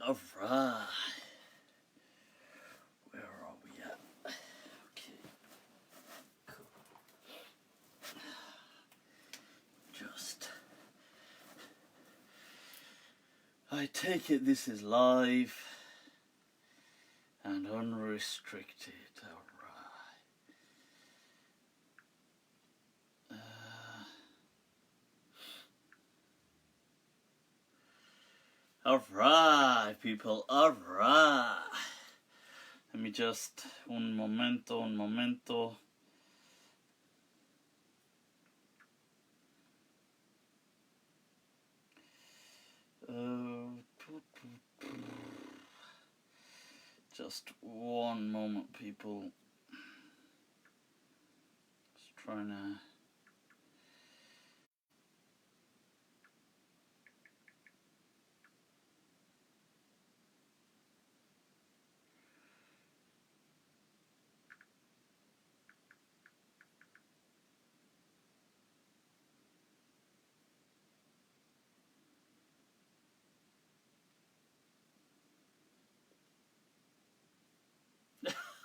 Alright. Where are we at? Okay. Cool. I take it this is live and unrestricted. Alright, people, alright. Let me just, un momento. Just one moment, people. Just trying to...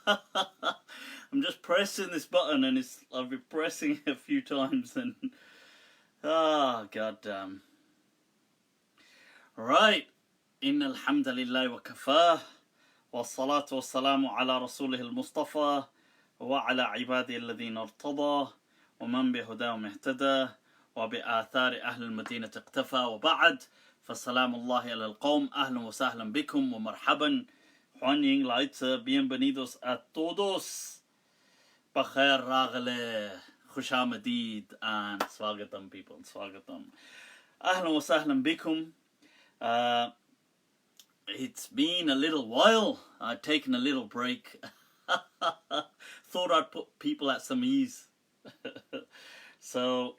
I'm just pressing this button and I've been pressing it a few times and goddamn. Right. Inna alhamdulillah wa kafah wa salatu wa salamu ala rasulih al-Mustafa wa ala ibadi alladhina irtada wa man bihudahum ihtada wa bi athari ahli al-Madinah iqtafa wa ba'd fasalamu Allahi ala al-qawm ahlan wa sahlan bikum wa marhaban. Juan Layth, bienvenidos a todos. Bakhair Raghale, Khushamadid, and Swagatam, people, Swagatam. Ahlan wa sahlan bikum. It's been a little while. I've taken a little break. Thought I'd put people at some ease. So,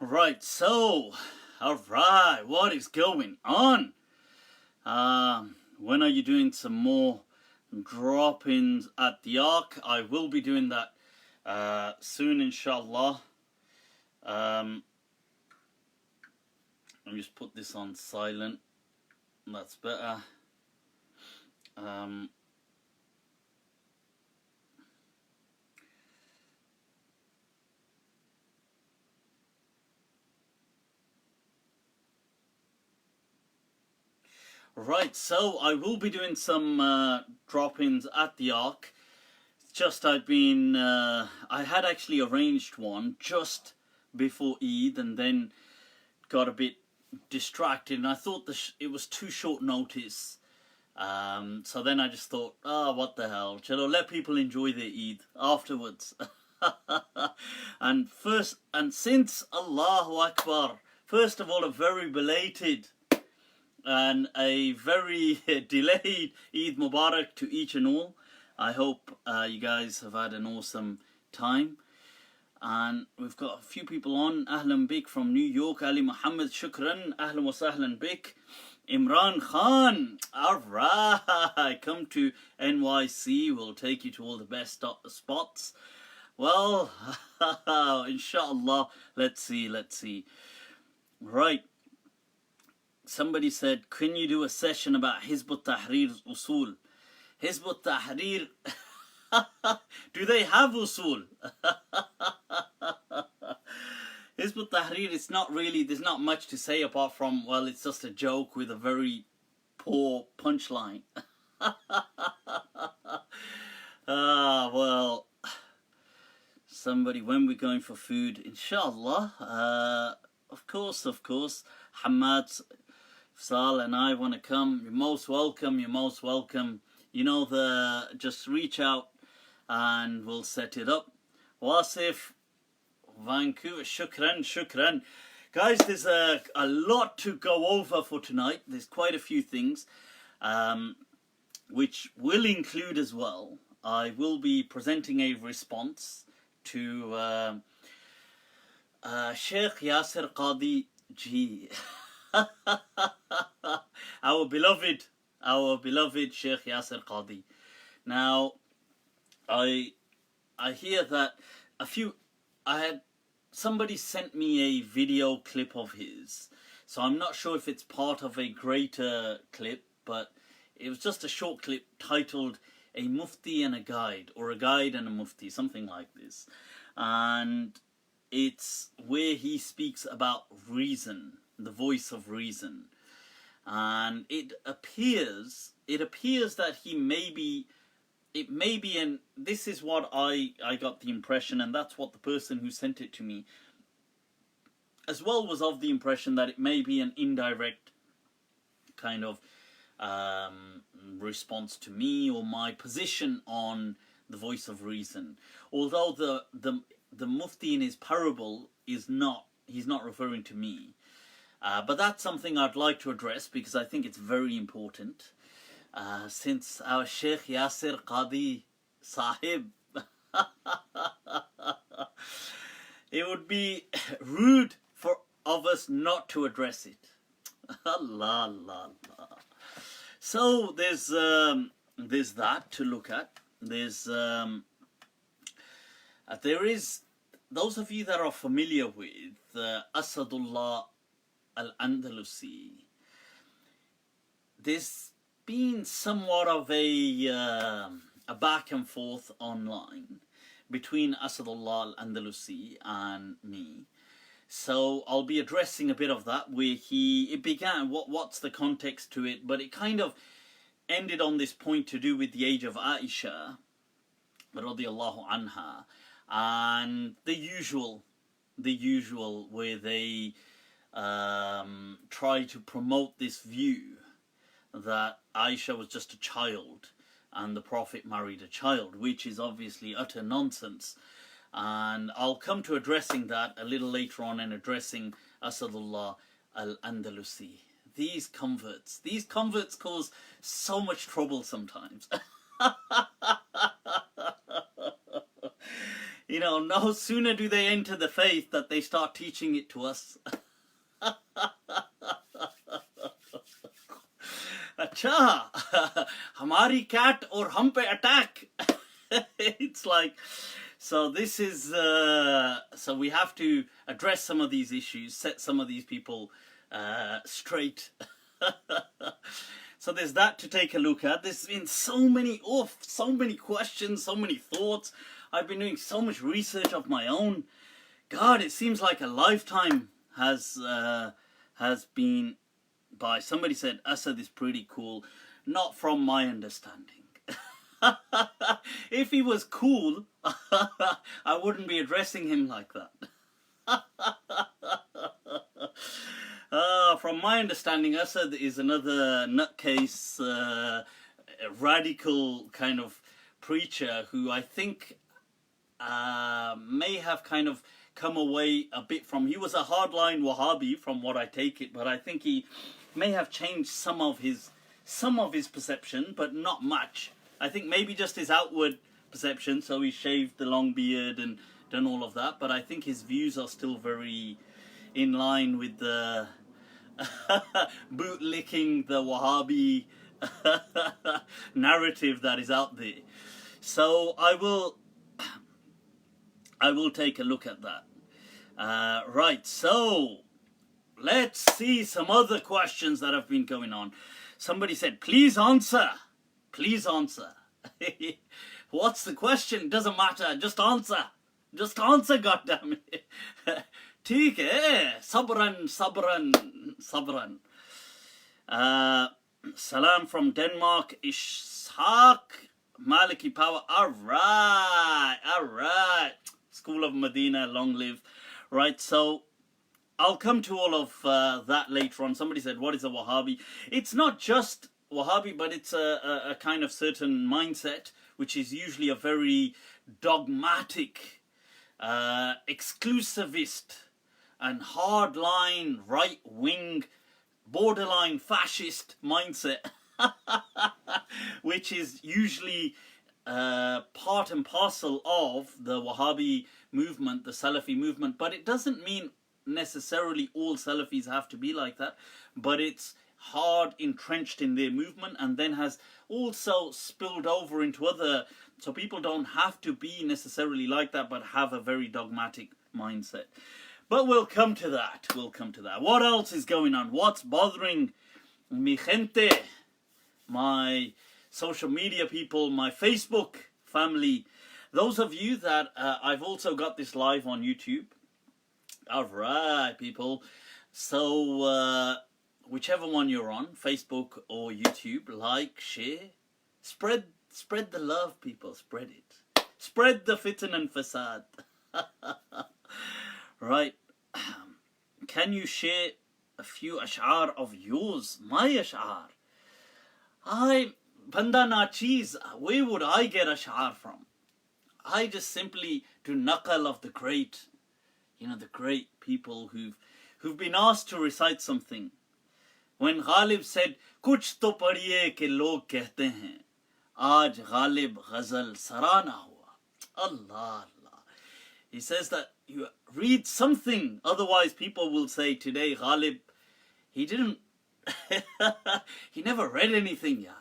right, so, alright, what is going on? When are you doing some more drop-ins at the Ark? I will be doing that soon, inshallah. Let me just put this on silent. That's better. Right, so I will be doing some drop-ins at the Ark. Just I had actually arranged one just before Eid and then got a bit distracted and I thought it was too short notice. So then I just thought, what the hell, let people enjoy their Eid afterwards. and since Allahu Akbar, first of all, a very belated and a very delayed Eid Mubarak to each and all. I hope you guys have had an awesome time. And we've got a few people on. Ahlan Bik from New York. Ali Muhammad, shukran. Ahlan wa sahlan Bik. Imran Khan. Alright. Come to NYC. We'll take you to all the best spots. Well, inshallah. Let's see. Right. Somebody said, can you do a session about Hizb ut-Tahrir's usul? Hizb ut-Tahrir, do they have usul? Hizb ut-Tahrir, it's not really, there's not much to say apart from, well, it's just a joke with a very poor punchline. Well, somebody, when we're going for food, inshallah, of course, Hamad, Sal and I want to come. You're most welcome. You know, just reach out and we'll set it up. Wasif, Vancouver, shukran. Guys, there's a lot to go over for tonight. There's quite a few things. which will include as well, I will be presenting a response to Sheikh Yasir Qadi Ji, our beloved Sheikh Yasir Qadi. Now, I hear that somebody sent me a video clip of his, so I'm not sure if it's part of a greater clip, but it was just a short clip titled "A Mufti and a Guide," or "A Guide and a Mufti," something like this, and it's where he speaks about reason, the voice of reason, and it appears that he may be, and this is what I got the impression, and that's what the person who sent it to me as well was of the impression, that it may be an indirect kind of response to me or my position on the voice of reason. Although the Mufti in his parable he's not referring to me. But that's something I'd like to address because I think it's very important. Since our Sheikh Yasir Qadi Sahib, it would be rude of us not to address it. Allah, Allah, Allah. So there's that to look at. There is those of you that are familiar with Asadullah al-Andalusi. There's been somewhat of a back and forth online between Asadullah al-Andalusi and me. So I'll be addressing a bit of that, where it began, what's the context to it, but it kind of ended on this point to do with the age of Aisha radiyallahu anha, and the usual where they try to promote this view that Aisha was just a child and the Prophet married a child, which is obviously utter nonsense. And I'll come to addressing that a little later on, and addressing Asadullah al-Andalusi. These converts cause so much trouble sometimes. You know, no sooner do they enter the faith that they start teaching it to us. Acha, hamari cat or hum pe attack. It's like, so this is, so we have to address some of these issues, set some of these people straight. So there's that to take a look at. There's been so many questions, so many thoughts. I've been doing so much research of my own. God, it seems like a lifetime has been by. Somebody said Asad is pretty cool. Not from my understanding. If he was cool, I wouldn't be addressing him like that. From my understanding, Asad is another nutcase, radical kind of preacher who I think may have kind of come away a bit from. He was a hardline Wahhabi, from what I take it, but I think he may have changed some of his perception, but not much. I think maybe just his outward perception, so he shaved the long beard and done all of that, but I think his views are still very in line with the bootlicking the Wahhabi narrative that is out there. So I will take a look at that. Right, so let's see some other questions that have been going on. Somebody said, please answer. Please answer. What's the question? Doesn't matter. Just answer. Just answer, goddammit. ठीक है. Sabran. Salam from Denmark. Ishaq Maliki Power. All right. School of Medina, long live. Right, so I'll come to all of that later on. Somebody said, what is a Wahhabi? It's not just Wahhabi, but it's a kind of certain mindset, which is usually a very dogmatic, exclusivist, and hardline, right-wing, borderline fascist mindset. which is usually part and parcel of the Wahhabi movement, the Salafi movement, but it doesn't mean necessarily all Salafis have to be like that, but it's hard entrenched in their movement and then has also spilled over into other, so people don't have to be necessarily like that but have a very dogmatic mindset. But we'll come to that. What else is going on? What's bothering mi gente, my social media people, my Facebook family, those of you that I've also got this live on YouTube. Alright, people. So, whichever one you're on, Facebook or YouTube, like, share, spread the love, people. Spread it. Spread the fitan and fasad. Right. Can you share a few ash'ar of yours? My ash'ar. Banda na cheez, where would I get ash'ar from? I just simply do naqal of the great, the great people who've been asked to recite something. When Ghalib said, "Kuch to padhiye ke log kehte hain, aaj Ghalib ghazal sarana hua." Allah, Allah. He says that you read something, otherwise people will say today Ghalib, he didn't, he never read anything, yaar.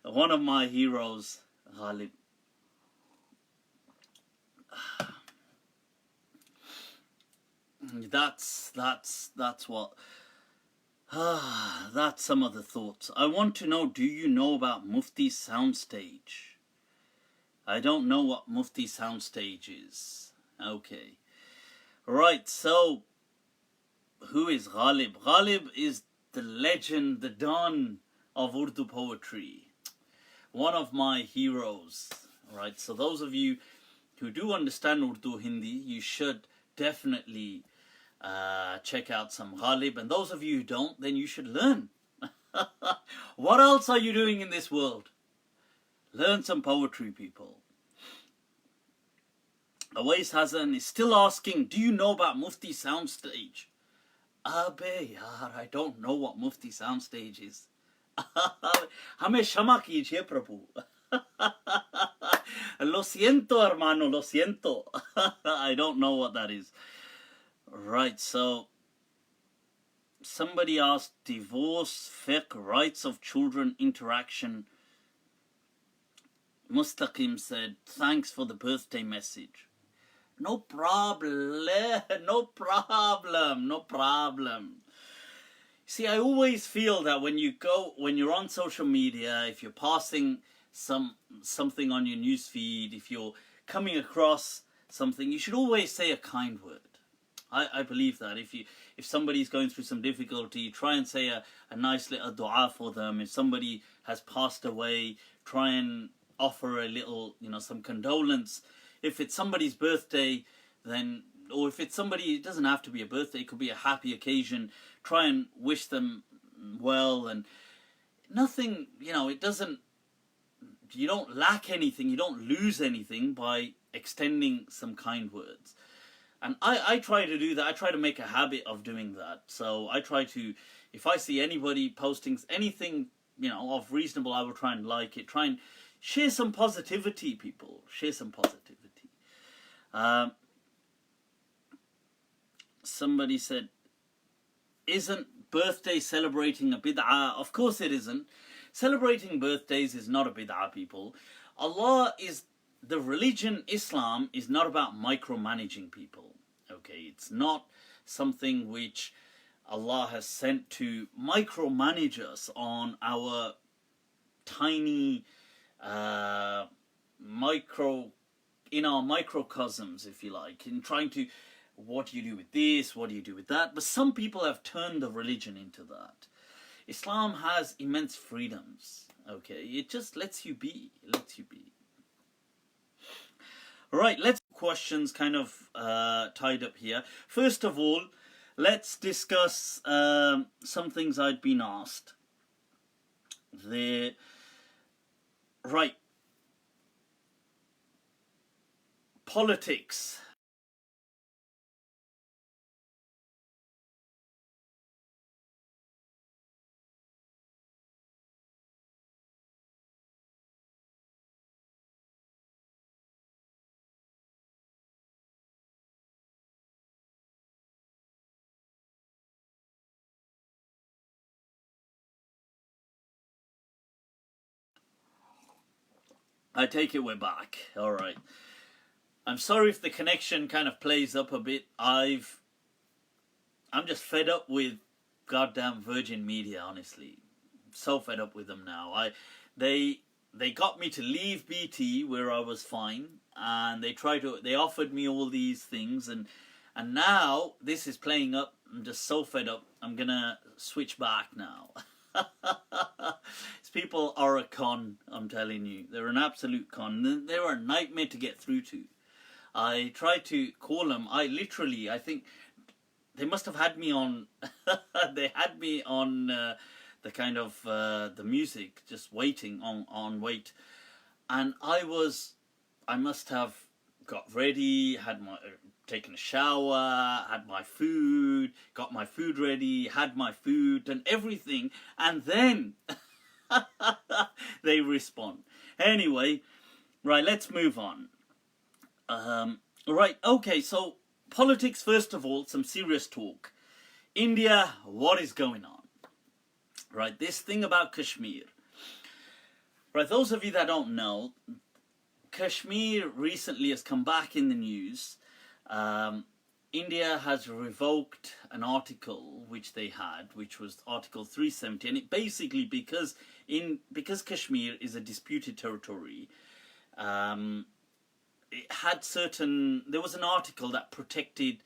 One of my heroes, Ghalib. That's what. That's some of the thoughts. I want to know, do you know about Mufti Soundstage? I don't know what Mufti Soundstage is. Okay. Right, so who is Ghalib? Ghalib is the legend, the Don of Urdu poetry. One of my heroes. Right, so those of you who do understand Urdu Hindi, you should definitely check out some Ghalib. And those of you who don't, then you should learn. What else are you doing in this world? Learn some poetry, people. Awais Hazan is still asking, do you know about Mufti Soundstage? Abe yaar, I don't know what Mufti Soundstage is. Hame shama kijiye Prabhu. Lo siento, hermano, lo siento. I don't know what that is. Right, so somebody asked, divorce, fiqh, rights of children, interaction. Mustaqim said, thanks for the birthday message. No problem, no problem, no problem. See, I always feel that when you're on social media, if you're passing something on your newsfeed, if you're coming across something, you should always say a kind word. I believe that. If somebody's going through some difficulty, try and say a nice little dua for them. If somebody has passed away, try and offer a little, some condolence. If it's somebody's birthday, then, or if it's somebody, it doesn't have to be a birthday, it could be a happy occasion, try and wish them well, and nothing, it doesn't, you don't lack anything, you don't lose anything by extending some kind words. And I try to do that. I try to make a habit of doing that. So I try to, if I see anybody posting anything, of reasonable, I will try and like it. Try and share some positivity, people. Share some positivity. Somebody said, isn't birthday celebrating a bid'ah? Of course it isn't. Celebrating birthdays is not a bid'ah, people. The religion, Islam, is not about micromanaging people. Okay, it's not something which Allah has sent to micromanage us on our tiny in our microcosms, if you like, in trying to, what do you do with this, what do you do with that? But some people have turned the religion into that. Islam has immense freedoms. Okay, it just lets you be. Right, let's questions kind of tied up here. First of all, let's discuss some things I'd been asked. Right, politics. I take it we're back. Alright. I'm sorry if the connection kind of plays up a bit. I'm just fed up with goddamn Virgin Media, honestly. So fed up with them now. They got me to leave BT where I was fine, and they offered me all these things, and now this is playing up. I'm just so fed up. I'm gonna switch back now. These people are a con, I'm telling you. They're an absolute con. They're a nightmare to get through to. I tried to call them. I think they must have had me on. They had me on the kind of the music, just waiting on wait, and I must have got ready, taken a shower, had my food, got my food ready, had my food, and everything, and then they respond. Anyway, right, let's move on. Right, okay, so politics first of all, some serious talk. India, what is going on? Right, this thing about Kashmir. Right, those of you that don't know, Kashmir recently has come back in the news. India has revoked an article which they had, which was Article 370, and it basically because Kashmir is a disputed territory, it had there was an article that protected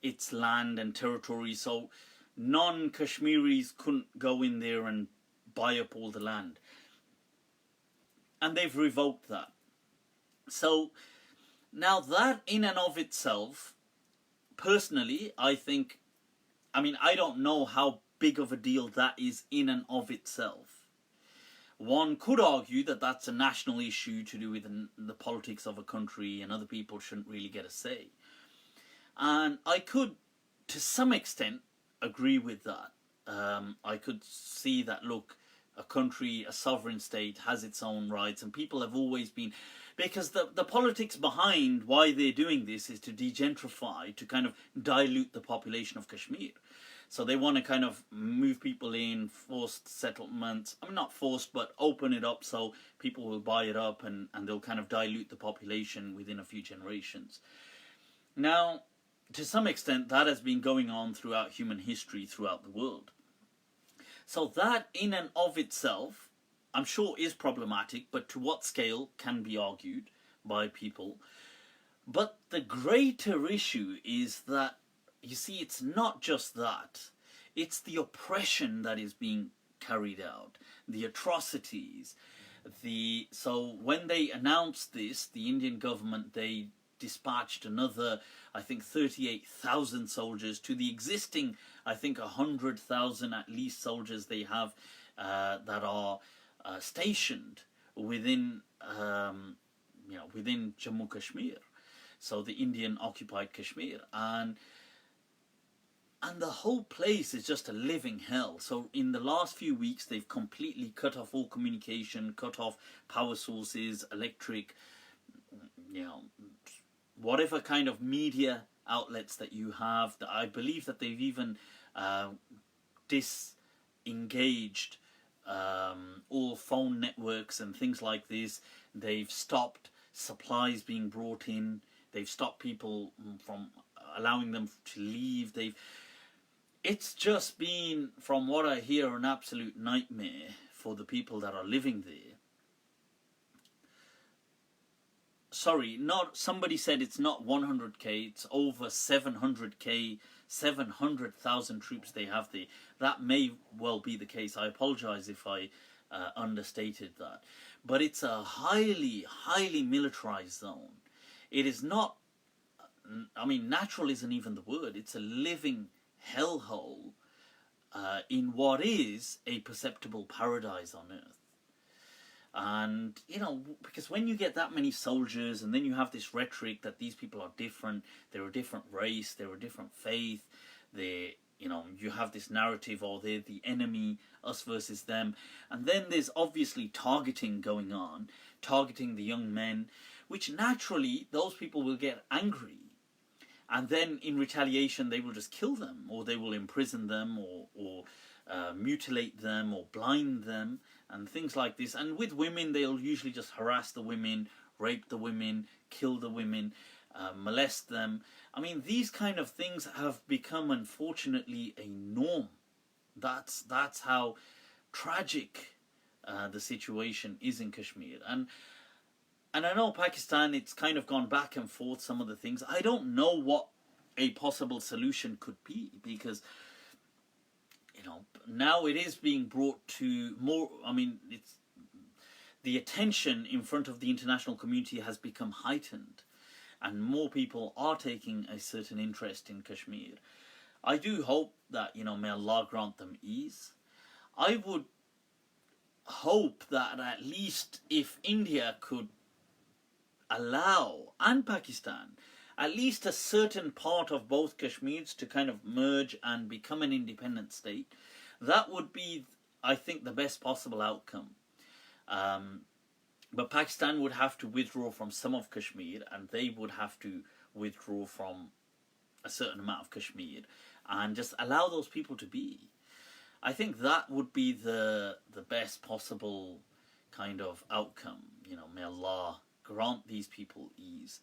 its land and territory, so non-Kashmiris couldn't go in there and buy up all the land. And they've revoked that. So now that in and of itself, personally, I don't know how big of a deal that is in and of itself. One could argue that that's a national issue to do with the politics of a country, and other people shouldn't really get a say. And I could, to some extent, agree with that. I could see that, look, a country, a sovereign state, has its own rights, and people have always been... Because the politics behind why they're doing this is to degentrify, to kind of dilute the population of Kashmir. So they want to kind of move people in, forced settlements. I mean, not forced, but open it up so people will buy it up, and they'll kind of dilute the population within a few generations. Now, to some extent, that has been going on throughout human history, throughout the world. So that in and of itself, I'm sure is problematic, but to what scale can be argued by people. But the greater issue is that, you see, it's not just that. It's the oppression that is being carried out, the atrocities. So when they announced this, the Indian government, they dispatched another, I think, 38,000 soldiers to the existing, I think, 100,000 at least soldiers they have that are stationed within, within Jammu Kashmir, so the Indian occupied Kashmir, and the whole place is just a living hell. So in the last few weeks, they've completely cut off all communication, cut off power sources, electric, whatever kind of media outlets that you have. I believe that they've even disengaged all phone networks and things like this. They've stopped supplies being brought in. They've stopped people from allowing them to leave. It's just been, from what I hear, an absolute nightmare for the people that are living there. Sorry, somebody said it's not 100k, it's over 700k, 700,000 troops they have there. That may well be the case. I apologize if I understated that. But it's a highly, highly militarized zone. It is not, natural isn't even the word. It's a living hellhole in what is a perceptible paradise on earth. And, because when you get that many soldiers, and then you have this rhetoric that these people are different, they're a different race, they're a different faith, you have this narrative, or they're the enemy, us versus them. And then there's obviously targeting going on, targeting the young men, which naturally those people will get angry. and then in retaliation they will just kill them, or they will imprison them, or mutilate them, or blind them, and things like this. And with women, they'll usually just harass the women, rape the women, kill the women, molest them. I mean, these kind of things have become, unfortunately, a norm. That's how tragic the situation is in Kashmir. And I know Pakistan, it's kind of gone back and forth, some of the things. I don't know what a possible solution could be, because, you know, now it is being brought to more, I mean, it's, the attention in front of the international community has become heightened, and more people are taking a certain interest in Kashmir. I do hope that, you know, may Allah grant them ease. I would hope that at least if India could allow, and Pakistan, at least a certain part of both Kashmirs to kind of merge and become an independent state, that would be, I think, the best possible outcome. But Pakistan would have to withdraw from some of Kashmir, and they would have to withdraw from a certain amount of Kashmir, and just allow those people to be. I think that would be the best possible kind of outcome. You know, may Allah grant these people ease,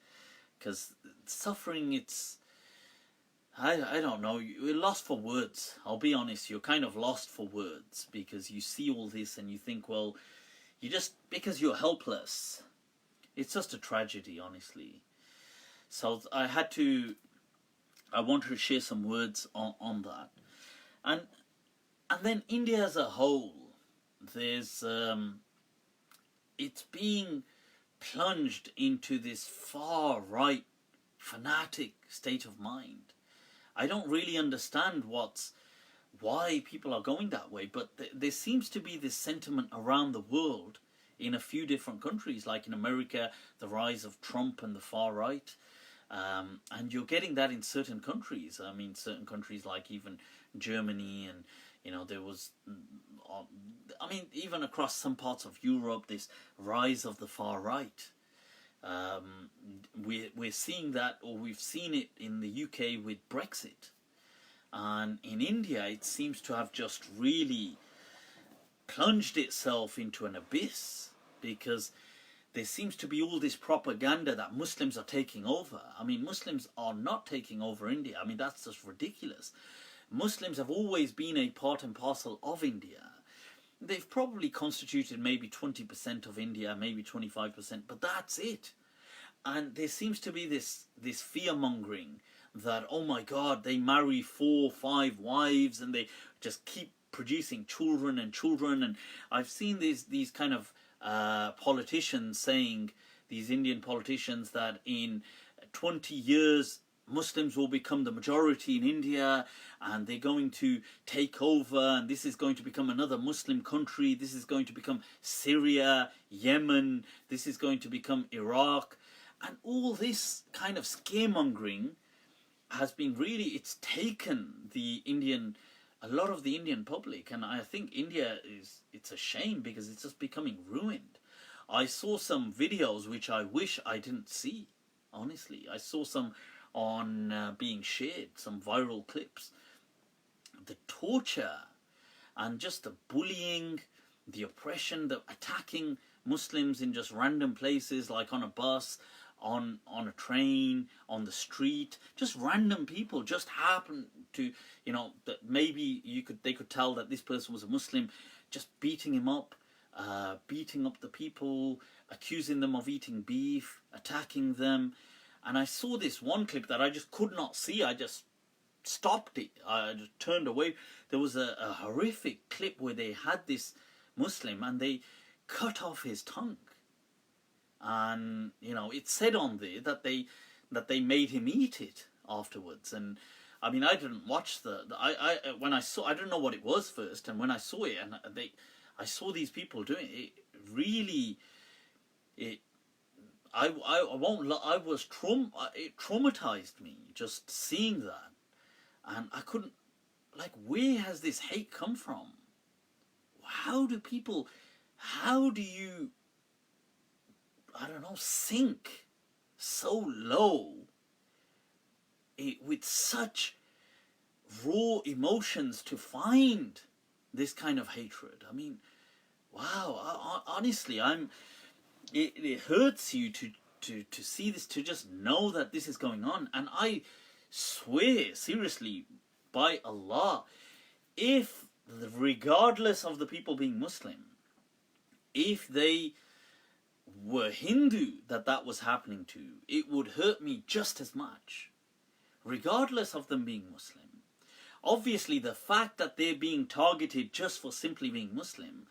because suffering, it's, I don't know, you're lost for words. I'll be honest, you're kind of lost for words, because you see all this and you think, well, you just, because you're helpless. It's just a tragedy, honestly. So I wanted to share some words on that. And then India as a whole, there's, it's being plunged into this far right fanatic state of mind. I don't really understand why people are going that way, but there seems to be this sentiment around the world in a few different countries, like in America, the rise of Trump and the far right, and you're getting that in certain countries. I mean, certain countries like even Germany, and, you know, there was, I mean, even across some parts of Europe, this rise of the far right. We're seeing that, or we've seen it in the UK with Brexit. And in India, it seems to have just really plunged itself into an abyss, because there seems to be all this propaganda that Muslims are taking over. I mean, Muslims are not taking over India. I mean, that's just ridiculous. Muslims have always been a part and parcel of India. They've probably constituted maybe 20% of India, maybe 25%, but that's it. And there seems to be this fear-mongering that, oh my God, they marry 4 or 5 wives and they just keep producing children and children. And I've seen these kind of politicians saying, these Indian politicians, that in 20 years Muslims will become the majority in India, and they're going to take over, and this is going to become another Muslim country. This is going to become Syria, Yemen, this is going to become Iraq. And all this kind of scaremongering has been really, it's taken a lot of the Indian public, and I think India it's a shame, because it's just becoming ruined. I saw some videos which I wish I didn't see, honestly. I saw some on being shared, some viral clips. The torture and just the bullying, the oppression, the attacking Muslims in just random places, like on a bus, on a train, on the street. Just random people just happen to, you know, that maybe they could tell that this person was a Muslim, just beating him up, beating up the people, accusing them of eating beef, attacking them. And I saw this one clip that I just could not see. I just stopped it. I just turned away. There was a horrific clip where they had this Muslim and they cut off his tongue. And, you know, it said on there that they made him eat it afterwards. And I mean, I didn't watch when I saw, I didn't know what it was first, and when I saw it, and I saw these people doing it, really, it traumatized me just seeing that. And I couldn't, like, where has this hate come from? How do you, I don't know, sink so low with such raw emotions to find this kind of hatred. I mean, wow, honestly, it hurts you to see this, to just know that this is going on. And I swear, seriously, by Allah, if, regardless of the people being Muslim, if they were Hindu that was happening to, it would hurt me just as much, regardless of them being Muslim. Obviously, the fact that they're being targeted just for simply being Muslim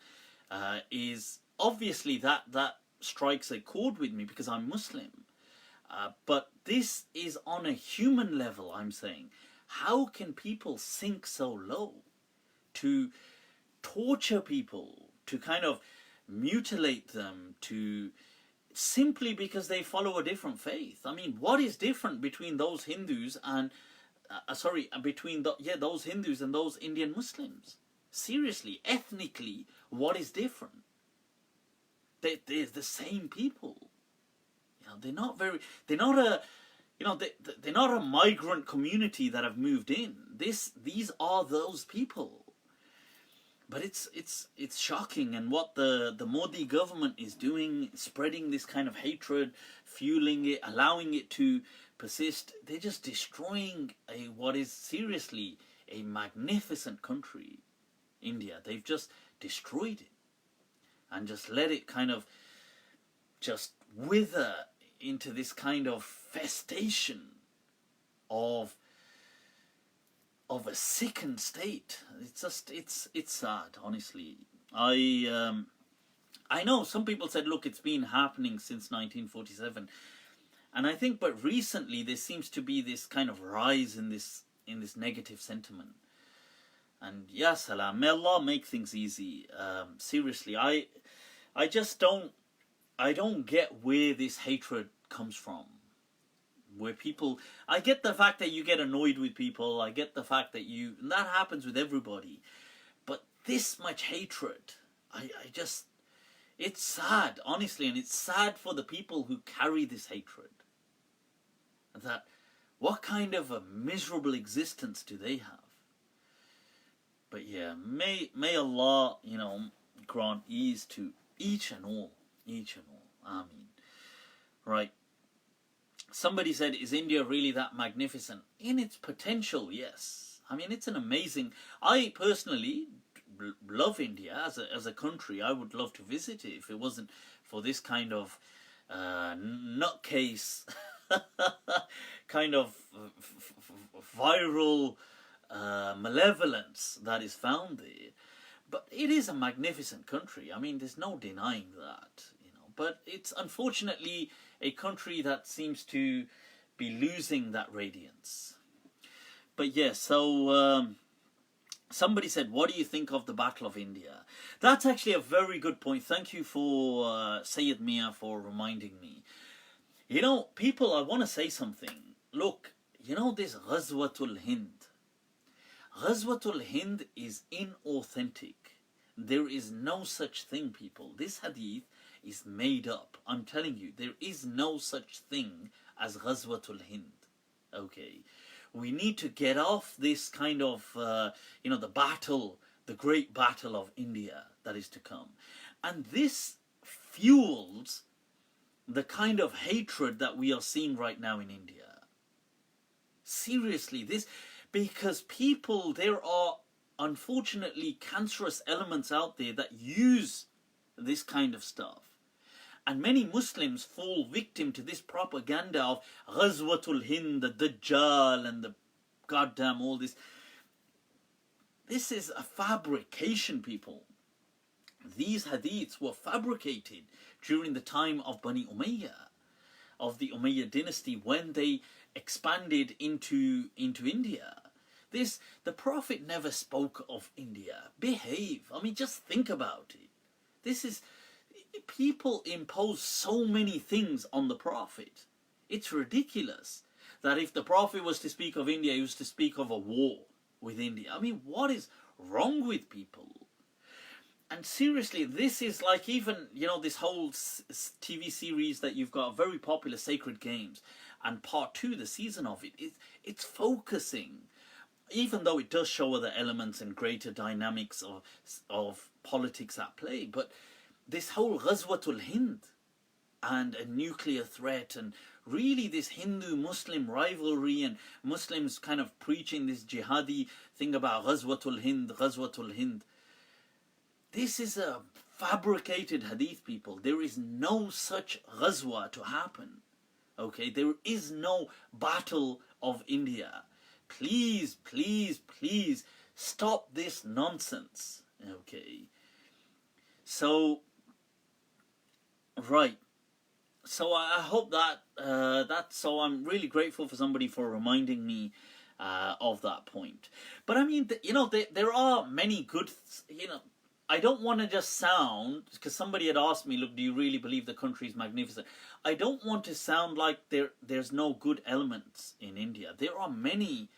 is obviously that strikes a chord with me because I'm Muslim. But this is on a human level, I'm saying. How can people sink so low to torture people, to kind of mutilate them, to simply because they follow a different faith? I mean, what is different between those Hindus and those Hindus and those Indian Muslims? Seriously, ethnically, what is different? They're the same people. You know, they're not a migrant community that have moved in. These are those people. But it's shocking, and what the Modi government is doing, spreading this kind of hatred, fueling it, allowing it to persist. They're just destroying what is seriously a magnificent country, India. They've just destroyed it and just let it kind of just wither into this kind of festation of a sickened state. It's just it's sad, honestly. I know some people said, look, it's been happening since 1947, and I think, but recently there seems to be this kind of rise in this negative sentiment. And ya salam, may Allah make things easy. Seriously, I just don't get where this hatred comes from. Where people, I get the fact that you get annoyed with people, I get the fact that and that happens with everybody, but this much hatred, I just, it's sad, honestly, and it's sad for the people who carry this hatred. That, what kind of a miserable existence do they have? But yeah, may Allah, grant ease to each and all. Ameen. Right. Somebody said, is India really that magnificent? In its potential, yes. I mean, it's an amazing... I personally love India as a country. I would love to visit it if it wasn't for this kind of nutcase, kind of viral malevolence that is found there. But it is a magnificent country. I mean, there's no denying that. But it's unfortunately a country that seems to be losing that radiance. But yes, so somebody said, what do you think of the Battle of India? That's actually a very good point. Thank you for Sayyid Mia for reminding me. People, I want to say something. Look, this Ghazwatul Hind. Ghazwatul Hind is inauthentic. There is no such thing, people. This hadith is made up. I'm telling you, there is no such thing as Ghazwatul Hind. Okay, we need to get off this kind of, the battle, the great battle of India that is to come. And this fuels the kind of hatred that we are seeing right now in India. Seriously, because people, there are unfortunately cancerous elements out there that use this kind of stuff. And many Muslims fall victim to this propaganda of Ghazwatul Hind, the Dajjal, and the goddamn all this. This is a fabrication, people. These hadiths were fabricated during the time of Bani Umayyah, of the Umayyad dynasty, when they expanded into India. The Prophet never spoke of India. Behave. I mean, just think about it. People impose so many things on the Prophet. It's ridiculous that if the Prophet was to speak of India, he was to speak of a war with India. I mean, what is wrong with people? And seriously, this is like even, this whole TV series that you've got, very popular, Sacred Games. And part 2, the season of it's focusing, even though it does show other elements and greater dynamics of politics at play, but this whole Ghazwatul Hind and a nuclear threat, and really this Hindu-Muslim rivalry, and Muslims kind of preaching this jihadi thing about Ghazwatul Hind, Ghazwatul Hind. This is a fabricated hadith, people. There is no such Ghazwa to happen. Okay, there is no Battle of India. Please, please, please stop this nonsense. Okay. So, right. So I hope that so I'm really grateful for somebody for reminding me of that point. But I mean, there are many good, I don't want to just sound, because somebody had asked me, look, do you really believe the country is magnificent? I don't want to sound like there's no good elements in India. There are many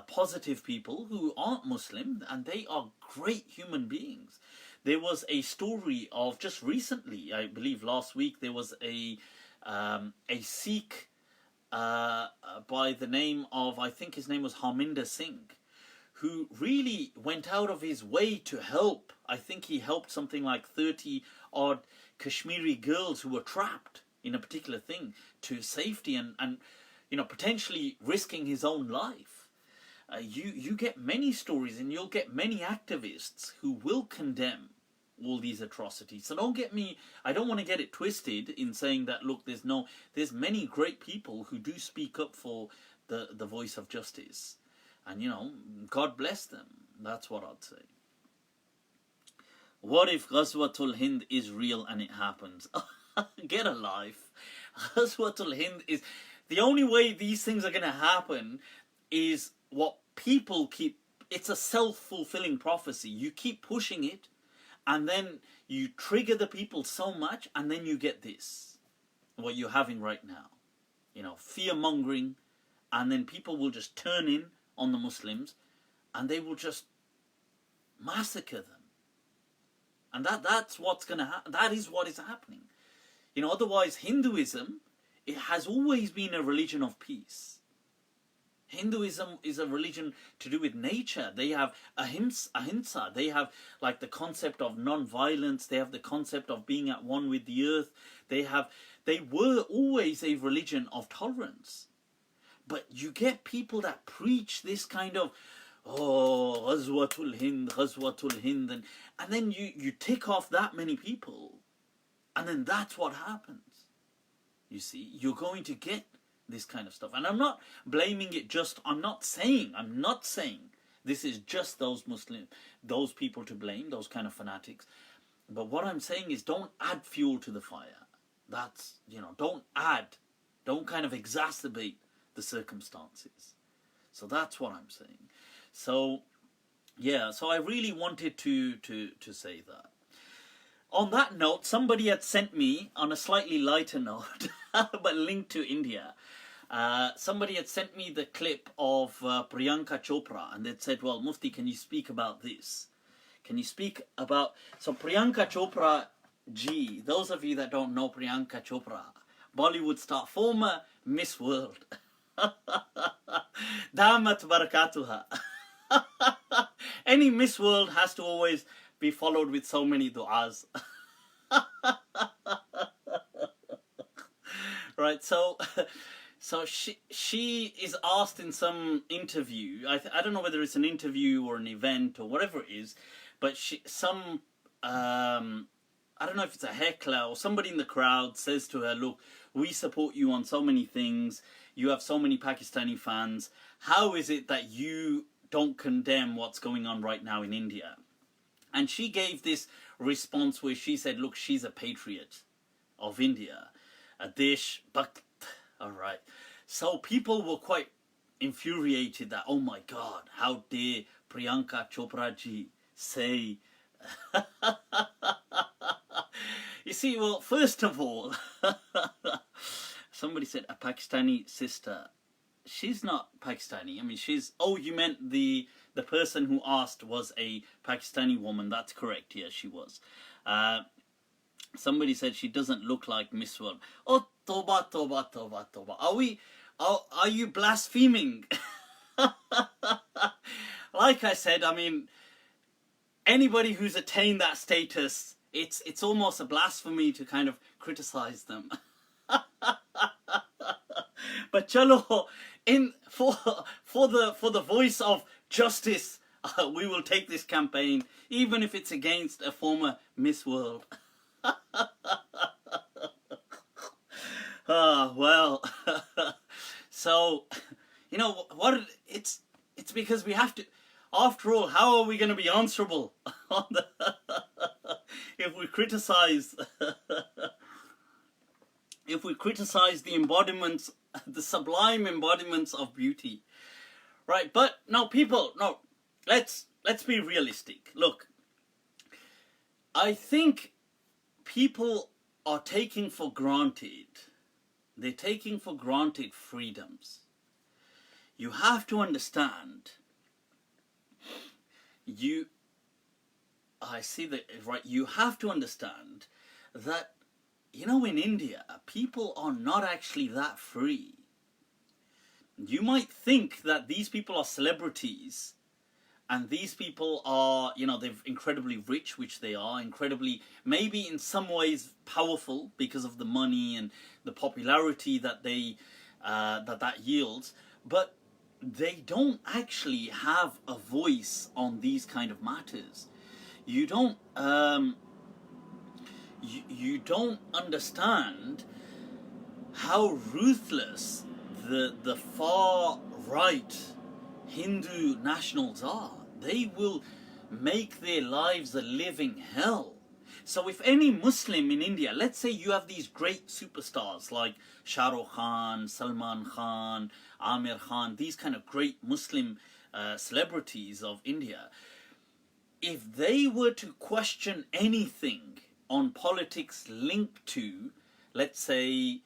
positive people who aren't Muslim, and they are great human beings. There was a story of just recently, I believe last week, there was a Sikh by the name of, I think his name was Harminder Singh, who really went out of his way to help. I think he helped something like 30 odd Kashmiri girls who were trapped in a particular thing to safety, and potentially risking his own life. You get many stories, and you'll get many activists who will condemn all these atrocities. So I don't want to get it twisted in saying that, look, there's many great people who do speak up for the voice of justice. And, God bless them. That's what I'd say. What if Ghazwatul Hind is real and it happens? Get a life. Ghazwatul Hind is... The only way these things are going to happen is what people keep... It's a self-fulfilling prophecy. You keep pushing it, and then you trigger the people so much, and then you get this. What you're having right now. Fear-mongering, and then people will just turn in on the Muslims, and they will just massacre them. And that's what's going to happen. That is what is happening. Otherwise, Hinduism, it has always been a religion of peace. Hinduism is a religion to do with nature. They have ahimsa. They have like the concept of non-violence. They have the concept of being at one with the earth. They were always a religion of tolerance. But you get people that preach this kind of, Ghazwatul Hind, Ghazwatul Hind, and then you tick off that many people, and then that's what happens. You see, you're going to get this kind of stuff. And I'm not blaming it I'm not saying this is just those people to blame, those kind of fanatics. But what I'm saying is, don't add fuel to the fire. That's, don't kind of exacerbate the circumstances. So that's what I'm saying. So, yeah, so I really wanted to say that. On that note, somebody had sent me, on a slightly lighter note, but linked to India, somebody had sent me the clip of Priyanka Chopra, and they'd said, well, Mufti, can you speak about this? Can you speak about... So Priyanka Chopra ji, those of you that don't know Priyanka Chopra, Bollywood star, former Miss World. Damat barakatuha. Any Miss World has to always be followed with so many du'as. Right, so she is asked in some interview, I don't know whether it's an interview or an event or whatever it is, but I don't know if it's a heckler or somebody in the crowd says to her, look, we support you on so many things, you have so many Pakistani fans, how is it that you don't condemn what's going on right now in India? And she gave this response where she said, look, she's a patriot of India. A Desh Bhakt. Alright. So people were quite infuriated that, oh my God, how dare Priyanka Chopra ji say... You see, well, first of all, somebody said a Pakistani sister. She's not Pakistani. I mean, oh, you meant the person who asked was a Pakistani woman. That's correct. Yes, she was. Somebody said she doesn't look like Miss World. Oh, toba, toba, toba, toba. Are we... are you blaspheming? Like I said, I mean, anybody who's attained that status, it's almost a blasphemy to kind of criticize them. But chalo, for the voice of justice, we will take this campaign, even if it's against a former Miss World. Well, so you know what? It's because we have to. After all, how are we going to be answerable on the if we criticize the embodiments, the sublime embodiments of beauty, right? But no, people, no. Let's be realistic. Look, I think people are taking for granted. They're taking for granted freedoms. You have to understand. I see that, right? You have to understand that, you know, in India, people are not actually that free. You might think that these people are celebrities, and these people are, you know, they're incredibly rich, which they are, incredibly, maybe in some ways powerful because of the money and the popularity that they that yields, but they don't actually have a voice on these kind of matters. You don't you don't understand how ruthless the far right Hindu nationals are. They will make their lives a living hell. So if any Muslim in India, let's say you have these great superstars like Shah Rukh Khan, Salman Khan, Amir Khan, these kind of great Muslim celebrities of India, if they were to question anything on politics linked to, let's say,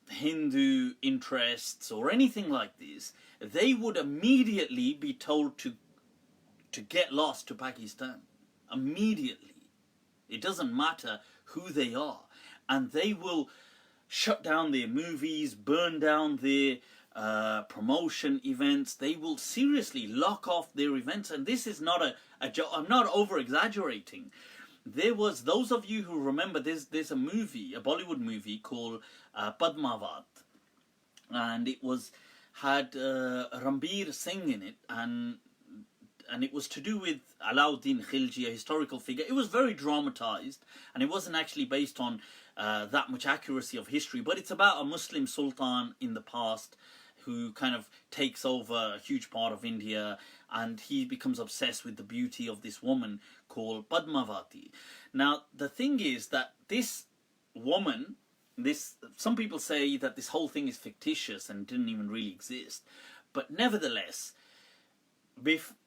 Hindu interests or anything like this, they would immediately be told to get lost to Pakistan. Immediately. It doesn't matter who they are. And they will shut down their movies, burn down their promotion events. They will seriously lock off their events. And this is not a joke. I'm not over-exaggerating. There was, those of you who remember, there's a movie, a Bollywood movie called Padmavat. And it had Ranbir Singh in it, and it was to do with Alauddin Khilji, a historical figure. It was very dramatized, and it wasn't actually based on that much accuracy of history, but it's about a Muslim sultan in the past who kind of takes over a huge part of India, and he becomes obsessed with the beauty of this woman called Padmavati. Now, the thing is that this woman, some people say that this whole thing is fictitious and didn't even really exist, but nevertheless,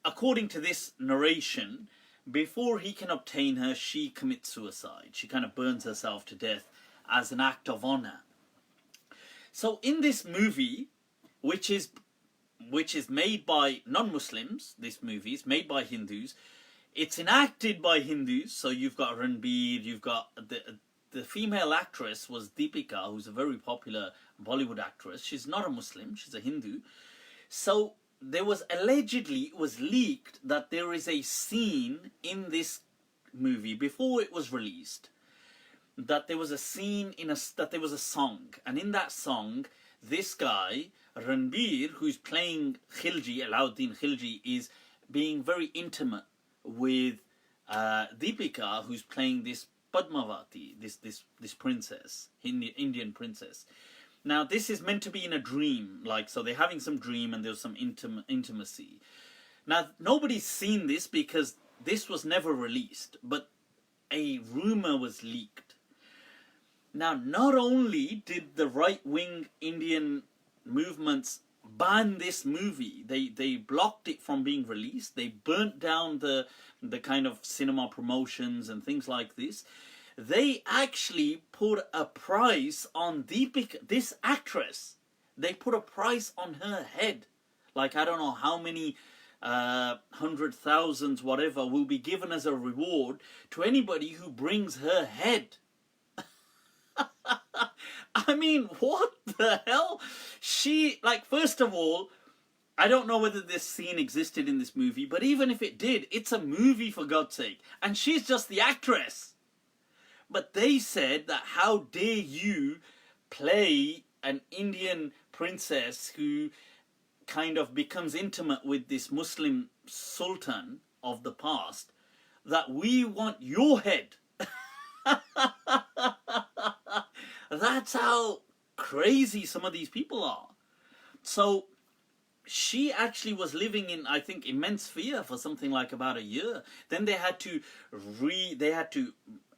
according to this narration, before he can obtain her, she commits suicide. She kind of burns herself to death as an act of honor. So in this movie, which is made by non-Muslims, this movie is made by Hindus, it's enacted by Hindus, so you've got Ranbir, you've got the female actress was Deepika, who's a very popular Bollywood actress. She's not a Muslim, she's a Hindu. So there was allegedly, it was leaked that there is a scene in this movie before it was released, that there was a scene that there was a song, and in that song, this guy Ranbir, who's playing Khilji, Alauddin Khilji, is being very intimate with Deepika, who's playing this Padmavati, this princess, Indian princess. Now, this is meant to be in a dream, so they're having some dream and there's some intimacy. Now, nobody's seen this because this was never released, but a rumor was leaked. Now, not only did the right-wing Indian movements ban this movie, they blocked it from being released, they burnt down the kind of cinema promotions and things like this. They actually put a price on Deepika, this actress. They put a price on her head. I don't know how many 100,000, whatever, will be given as a reward to anybody who brings her head. I mean, what the hell? She, like, first of all, I don't know whether this scene existed in this movie, but even if it did, it's a movie for God's sake. And she's just the actress. But they said that how dare you play an Indian princess who kind of becomes intimate with this Muslim sultan of the past, that we want your head. That's how crazy some of these people are. So she actually was living in, I think, immense fear for something like about a year. Then they had to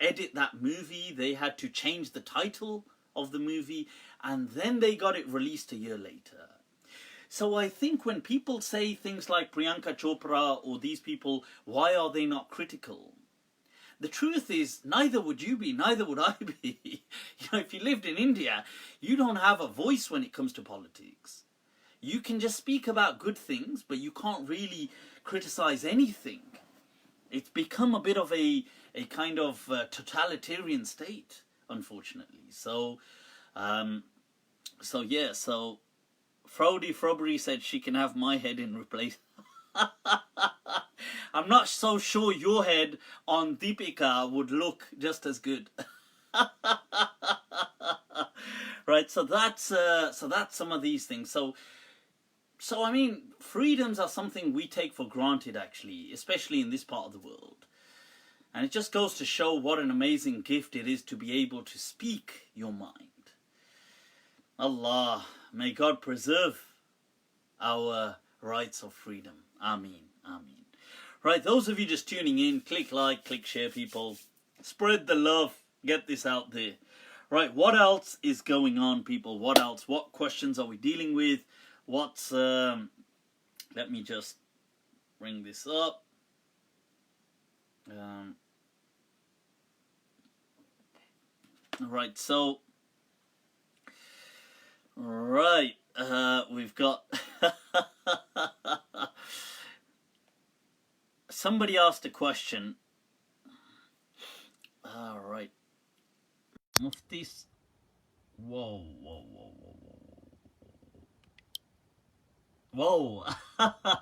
edit that movie. They had to change the title of the movie, and then they got it released a year later. So I think when people say things like Priyanka Chopra or these people, why are they not critical? The truth is, neither would you be, neither would I be. You know, if you lived in India, you don't have a voice when it comes to politics. You can just speak about good things, but you can't really criticize anything. It's become a bit of a kind of totalitarian state, unfortunately. So Frody Frobbery said she can have my head in replace. I'm not so sure your head on Deepika would look just as good. Right, so that's some of these things. So I mean, freedoms are something we take for granted, actually, especially in this part of the world. And it just goes to show what an amazing gift it is to be able to speak your mind. Allah, may God preserve our rights of freedom. Ameen, ameen. Right, those of you just tuning in, click like, click share, people. Spread the love, get this out there. Right, what else is going on, people? What else? What questions are we dealing with? What's, let me just bring this up. Right, so, right, we've got, somebody asked a question. Alright. Mufti's, whoa.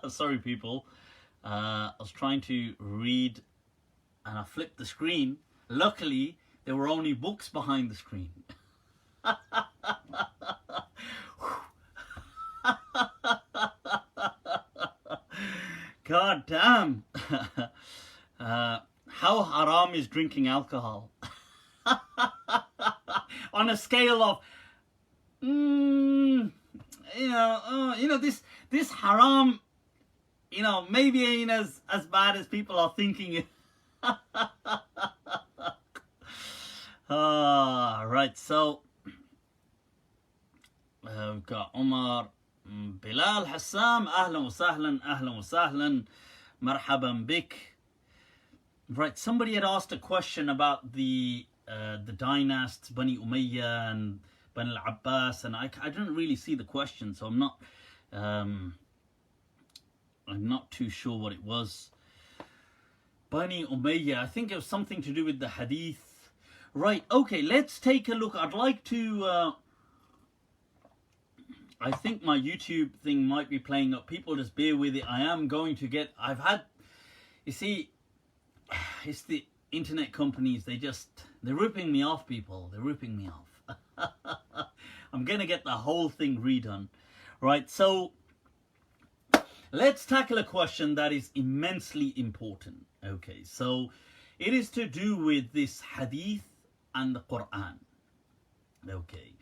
Sorry, people. I was trying to read and I flipped the screen. Luckily, there were only books behind the screen. God damn. How haram is drinking alcohol? On a scale of, this haram, maybe ain't as bad as people are thinking. Right, so we've got Omar Bilal Hassam, ahlan wa sahlan, marhaban bik. Right, somebody had asked a question about the dynasts, Bani Umayyah and Bani al-Abbas, and I didn't really see the question, so I'm not too sure what it was. Bani Umayyah, I think it was something to do with the hadith. Right, okay, let's take a look. I'd like to, I think my YouTube thing might be playing up. People just bear with it. I am going to get, you see, it's the internet companies, they're ripping me off, people. They're ripping me off. I'm going to get the whole thing redone. Right, so let's tackle a question that is immensely important. Okay, so it is to do with this hadith and the Quran. Okay,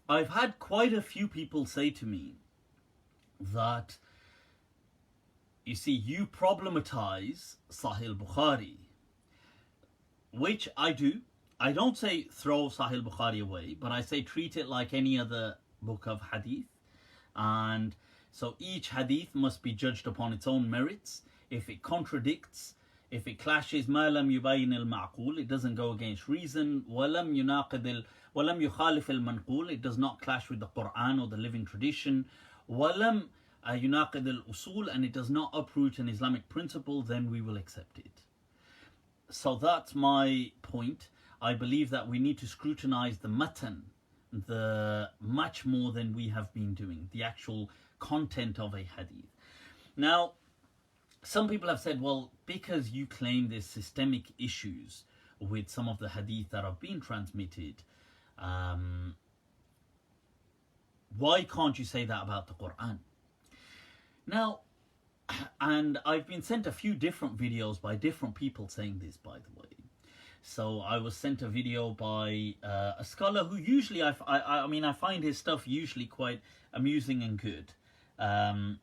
I've had quite a few people say to me that, you see, you problematize Sahih Bukhari, which I do. I don't say throw Sahih Bukhari away, but I say treat it like any other book of hadith. And so each hadith must be judged upon its own merits. If it contradicts, if it clashes, ما لم يبين المعقول, it doesn't go against reason. ولم يخالف المنقول, it does not clash with the Quran or the living tradition. ولم يناقض الأصول, and it does not uproot an Islamic principle, then we will accept it. So that's my point. I believe that we need to scrutinize the matan, the much more than we have been doing, the actual content of a hadith. Now, some people have said, well, because you claim there's systemic issues with some of the hadith that are being transmitted, why can't you say that about the Quran? Now, and I've been sent a few different videos by different people saying this, by the way. So I was sent a video by a scholar who usually I find his stuff usually quite amusing and good. I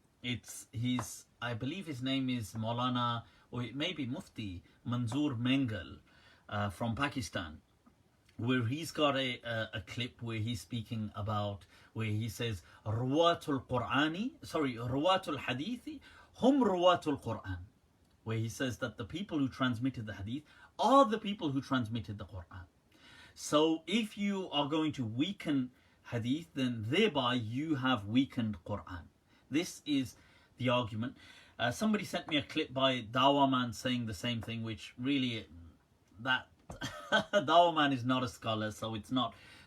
believe his name is Maulana, or it may be Mufti Manzoor Mengal from Pakistan, where he's got a clip where he's speaking about, where he says Ruwatul Hadithi hum Ruwatul Quran, where he says that the people who transmitted the hadith are the people who transmitted the Quran. So if you are going to weaken hadith, then thereby you have weakened Quran. This is the argument. Somebody sent me a clip by Dawa Man saying the same thing, which really, that Dawa Man is not a scholar, so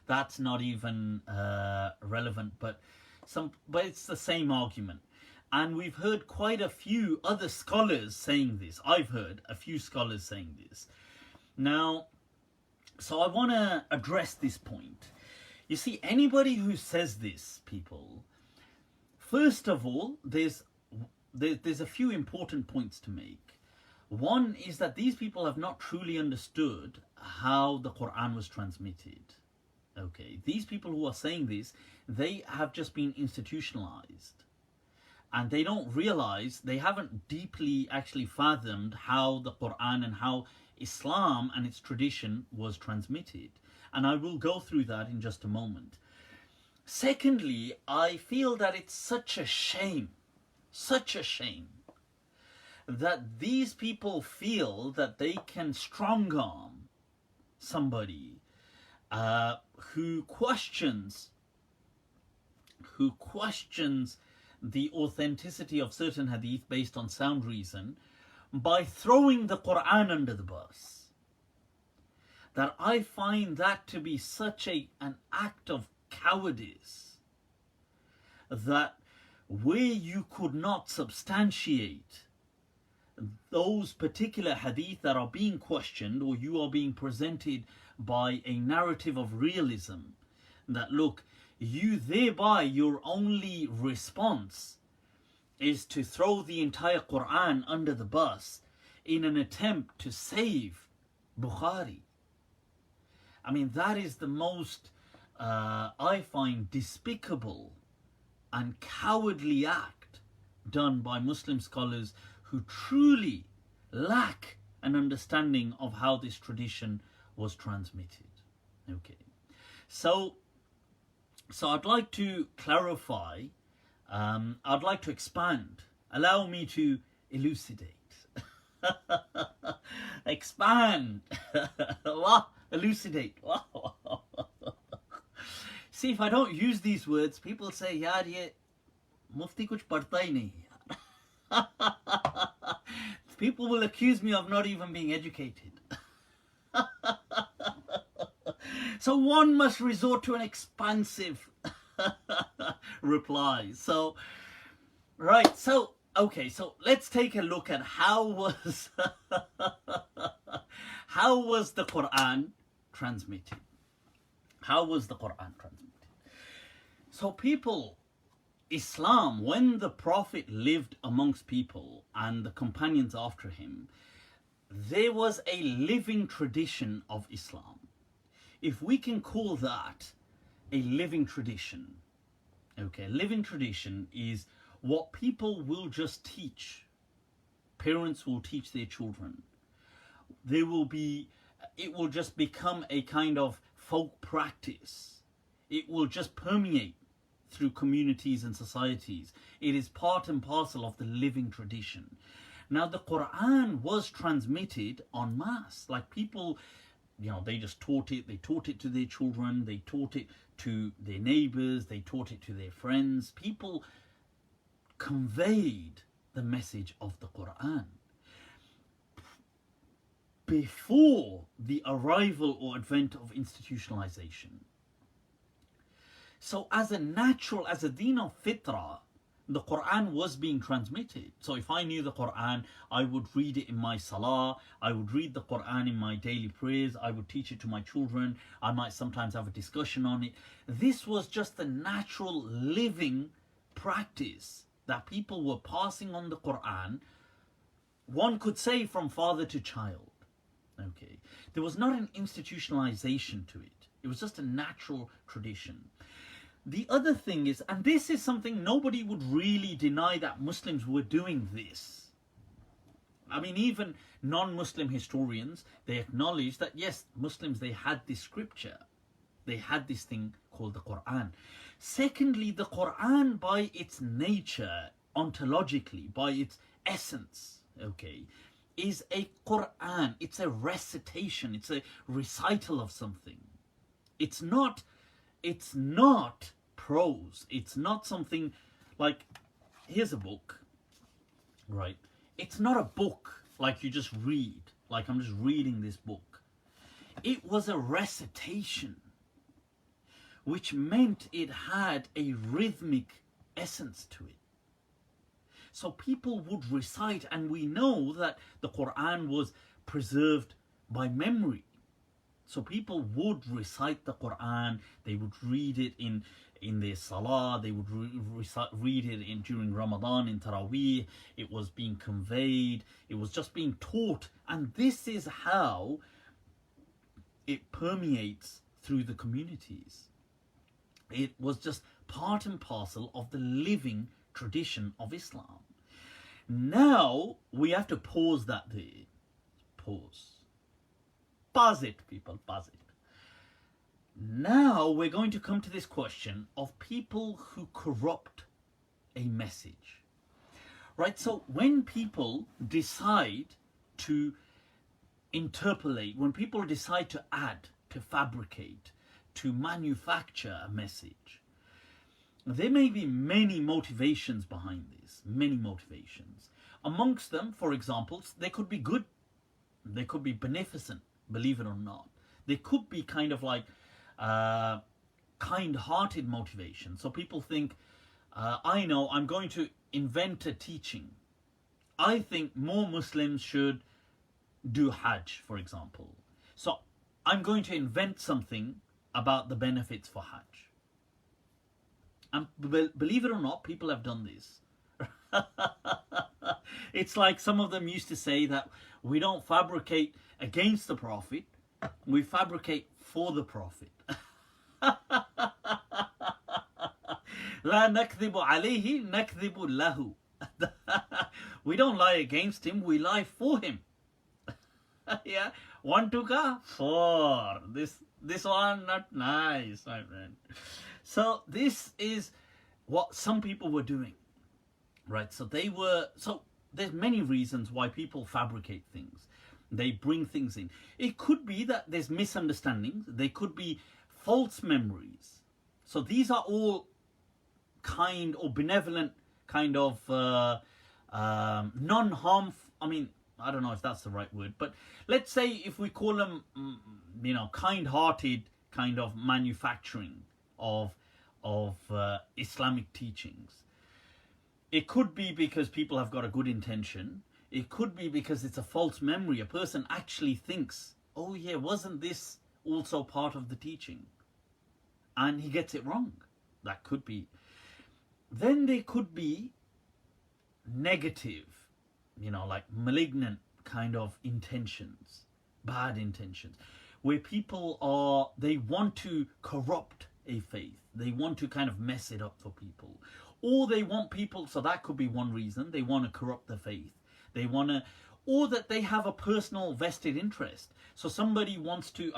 that's not even relevant, but it's the same argument. And we've heard quite a few other scholars saying this. I've heard a few scholars saying this. Now, so I want to address this point. You see, anybody who says this, people, first of all, there's a few important points to make. One is that these people have not truly understood how the Quran was transmitted. Okay, these people who are saying this, they have just been institutionalized. And they don't realize, they haven't deeply actually fathomed how the Quran and how Islam and its tradition was transmitted. And I will go through that in just a moment. Secondly, I feel that it's such a shame that these people feel that they can strong arm somebody who questions the authenticity of certain hadith based on sound reason by throwing the Quran under the bus. That I find that to be such an act of cowardice, that where you could not substantiate those particular hadith that are being questioned, or you are being presented by a narrative of realism, that look, your only response is to throw the entire Quran under the bus in an attempt to save Bukhari. I mean, that is the most, I find, despicable and cowardly act done by Muslim scholars who truly lack an understanding of how this tradition was transmitted. Okay, so I'd like to clarify, I'd like to expand. Allow me to elucidate. Expand. Elucidate. See, if I don't use these words, people say, yaar, ye Mufti kuch padhta hi nahi. People will accuse me of not even being educated. So one must resort to an expansive reply. So, right, so, okay, so let's take a look at how was the Quran transmitted. How was the Quran transmitted? So people, Islam, when the Prophet lived amongst people and the companions after him, there was a living tradition of Islam. If we can call that a living tradition, okay, living tradition is what people will just teach. Parents will teach their children. It will just become a kind of folk practice. It will just permeate through communities and societies. It is part and parcel of the living tradition. Now, the Quran was transmitted en masse. Like people, they just taught it. They taught it to their children. They taught it to their neighbors. They taught it to their friends. People conveyed the message of the Quran. Before the arrival or advent of institutionalization, So as a natural, as a deen of fitrah, the Quran was being transmitted. So if I knew the Quran, I would read it in my salah, I would read the Quran in my daily prayers, I would teach it to my children, I might sometimes have a discussion on it. This was just the natural living practice that people were passing on the Quran, one could say from father to child. Okay. There was not an institutionalization to it. It was just a natural tradition. The other thing is, and this is something nobody would really deny, that Muslims were doing this. I mean, even non-Muslim historians, they acknowledge that yes, Muslims, they had this scripture. They had this thing called the Quran. Secondly, the Quran by its nature, ontologically, by its essence, okay, is a Quran. It's a recitation. It's a recital of something. It's not prose. It's not something like, here's a book, right? It's not a book like you just read, like I'm just reading this book. It was a recitation, which meant it had a rhythmic essence to it. So people would recite, and we know that the Quran was preserved by memory. So people would recite the Quran, they would read it in their salah, they would read it during Ramadan, in Taraweeh. It was being conveyed, it was just being taught. And this is how it permeates through the communities. It was just part and parcel of the living tradition of Islam. Now we have to pause that there. Pause. Pause it, people, pause it. Now we're going to come to this question of people who corrupt a message. Right? So when people decide to interpolate, when people decide to add, to fabricate, to manufacture a message, there may be many motivations behind this, many motivations. Amongst them, for example, they could be good, they could be beneficent, believe it or not. They could be kind of like kind-hearted motivation. So people think, I know, I'm going to invent a teaching. I think more Muslims should do Hajj, for example. So I'm going to invent something about the benefits for Hajj. And believe it or not, people have done this. It's like some of them used to say that we don't fabricate against the Prophet, we fabricate for the Prophet. لا نكذب عليه نكذب له. We don't lie against him, we lie for him. Yeah, 1 2 ka 4. This one not nice, my friend. So this is what some people were doing, right? So there's many reasons why people fabricate things. They bring things in. It could be that there's misunderstandings. They could be false memories. So these are all kind or benevolent kind of non-harmful. I mean, I don't know if that's the right word, but let's say if we call them, kind-hearted kind of manufacturing of Islamic teachings. It could be because people have got a good intention. It could be because it's a false memory. A person actually thinks, oh yeah, wasn't this also part of the teaching? And he gets it wrong. That could be. Then there could be negative, like malignant kind of intentions, bad intentions, where people they want to corrupt a faith. They want to kind of mess it up for people. Or they want people, so that could be one reason, they want to corrupt the faith. They want to, or that they have a personal vested interest. So somebody wants to,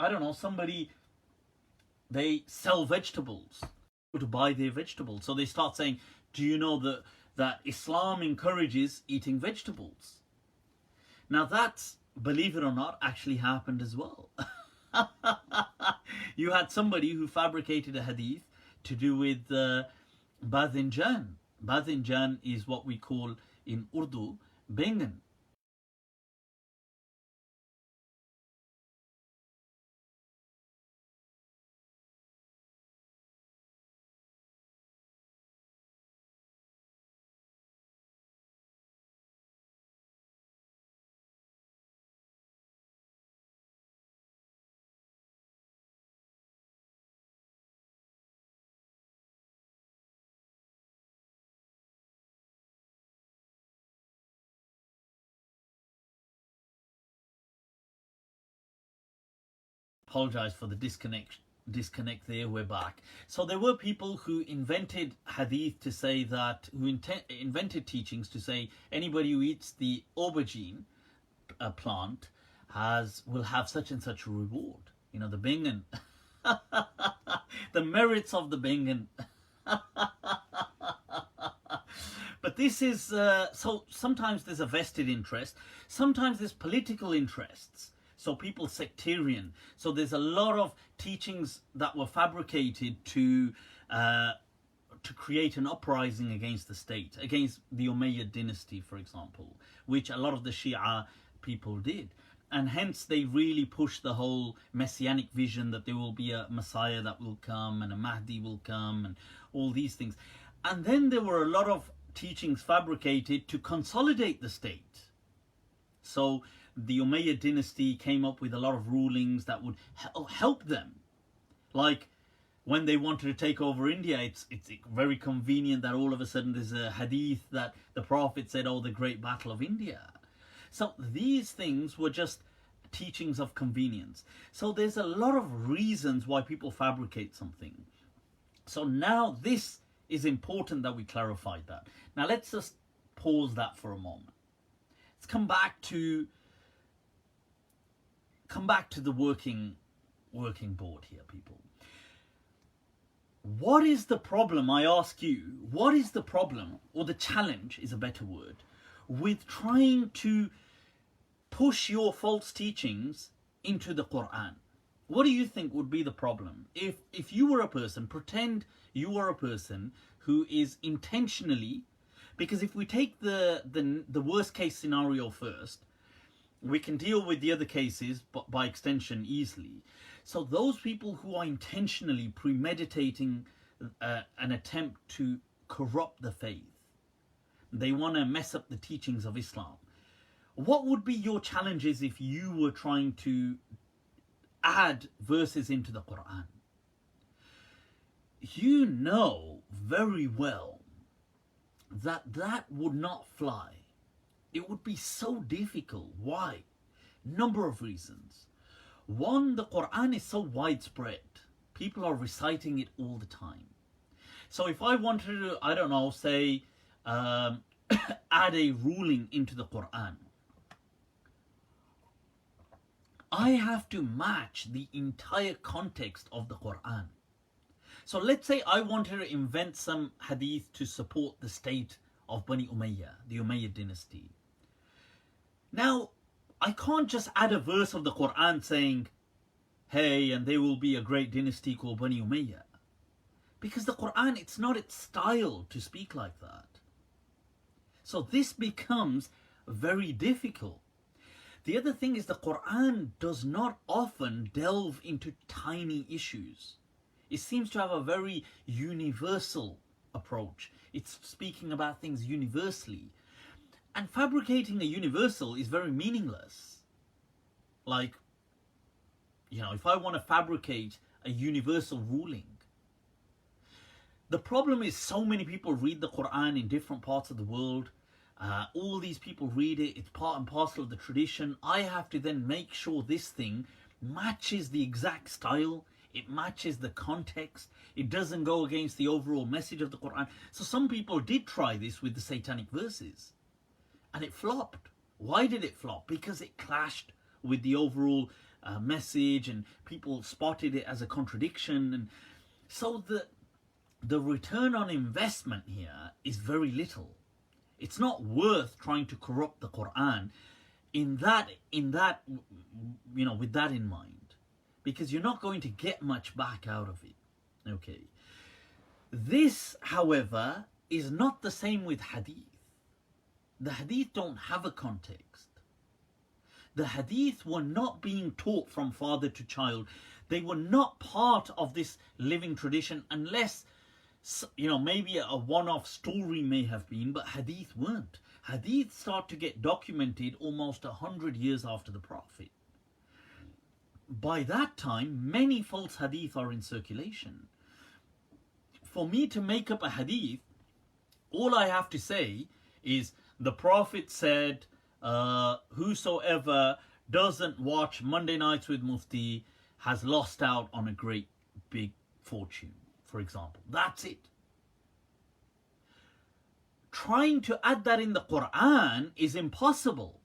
they sell vegetables, to buy their vegetables. So they start saying, do you know that Islam encourages eating vegetables? Now that's, believe it or not, actually happened as well. You had somebody who fabricated a hadith to do with Badinjan. Badinjan is what we call in Urdu Bengan. apologize for the disconnect there, we're back. So there were people who invented hadith to say that, who invented teachings to say anybody who eats the aubergine plant will have such and such a reward. You know, the bingen. The merits of the bingen. But this is, so sometimes there's a vested interest, sometimes there's political interests. So people sectarian. So there's a lot of teachings that were fabricated to create an uprising against the state, against the Umayyad dynasty, for example, which a lot of the Shia people did. And hence they really pushed the whole messianic vision that there will be a Messiah that will come and a Mahdi will come and all these things. And then there were a lot of teachings fabricated to consolidate the state. So the Umayyad dynasty came up with a lot of rulings that would help them. Like when they wanted to take over India, it's very convenient that all of a sudden there's a hadith that the Prophet said, oh, the great battle of India. So these things were just teachings of convenience. So there's a lot of reasons why people fabricate something. So now this is important that we clarified that. Now let's just pause that for a moment. Let's come back to the working board here, people. What is the problem, I ask you, what is the problem, or the challenge is a better word, with trying to push your false teachings into the Quran? What do you think would be the problem? If you were a person, pretend you were a person who is intentionally, because if we take the worst case scenario first, we can deal with the other cases by extension easily. So those people who are intentionally premeditating an attempt to corrupt the faith, they want to mess up the teachings of Islam. What would be your challenges if you were trying to add verses into the Quran? You know very well that would not fly. It would be so difficult. Why? Number of reasons. One, the Quran is so widespread. People are reciting it all the time. So if I wanted to, I don't know, say, add a ruling into the Quran, I have to match the entire context of the Quran. So let's say I wanted to invent some hadith to support the state of Bani Umayyah, the Umayyad dynasty. Now, I can't just add a verse of the Quran saying, hey, and there will be a great dynasty called Bani Umayyah. Because the Quran, it's not its style to speak like that. So this becomes very difficult. The other thing is the Quran does not often delve into tiny issues. It seems to have a very universal approach. It's speaking about things universally. And fabricating a universal is very meaningless. Like, you know, if I want to fabricate a universal ruling. The problem is so many people read the Quran in different parts of the world. All these people read it. It's part and parcel of the tradition. I have to then make sure this thing matches the exact style. It matches the context. It doesn't go against the overall message of the Quran. So some people did try this with the satanic verses. And it flopped. Why did it flop? Because it clashed with the overall message, and people spotted it as a contradiction. And so the return on investment here is very little. It's not worth trying to corrupt the Quran in that, you know, with that in mind, because you're not going to get much back out of it. Okay. This, however, is not the same with hadith. The hadith don't have a context. The hadith were not being taught from father to child. They were not part of this living tradition unless, you know, maybe a one-off story may have been, but hadith weren't. Hadith start to get documented almost 100 years after the Prophet. By that time, many false hadith are in circulation. For me to make up a hadith, all I have to say is, the Prophet said, whosoever doesn't watch Monday Nights with Mufti has lost out on a great big fortune, for example. That's it. Trying to add that in the Quran is impossible.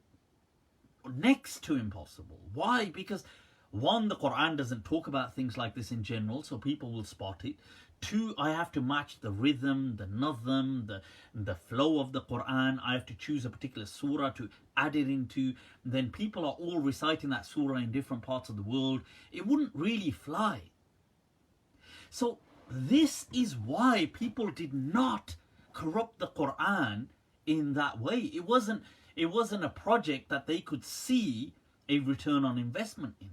Next to impossible. Why? Because one, the Quran doesn't talk about things like this in general, so people will spot it. Two, I have to match the rhythm, the nazm, the flow of the Quran. I have to choose a particular surah to add it into. Then people are all reciting that surah in different parts of the world. It wouldn't really fly. So this is why people did not corrupt the Quran in that way. It wasn't a project that they could see a return on investment in.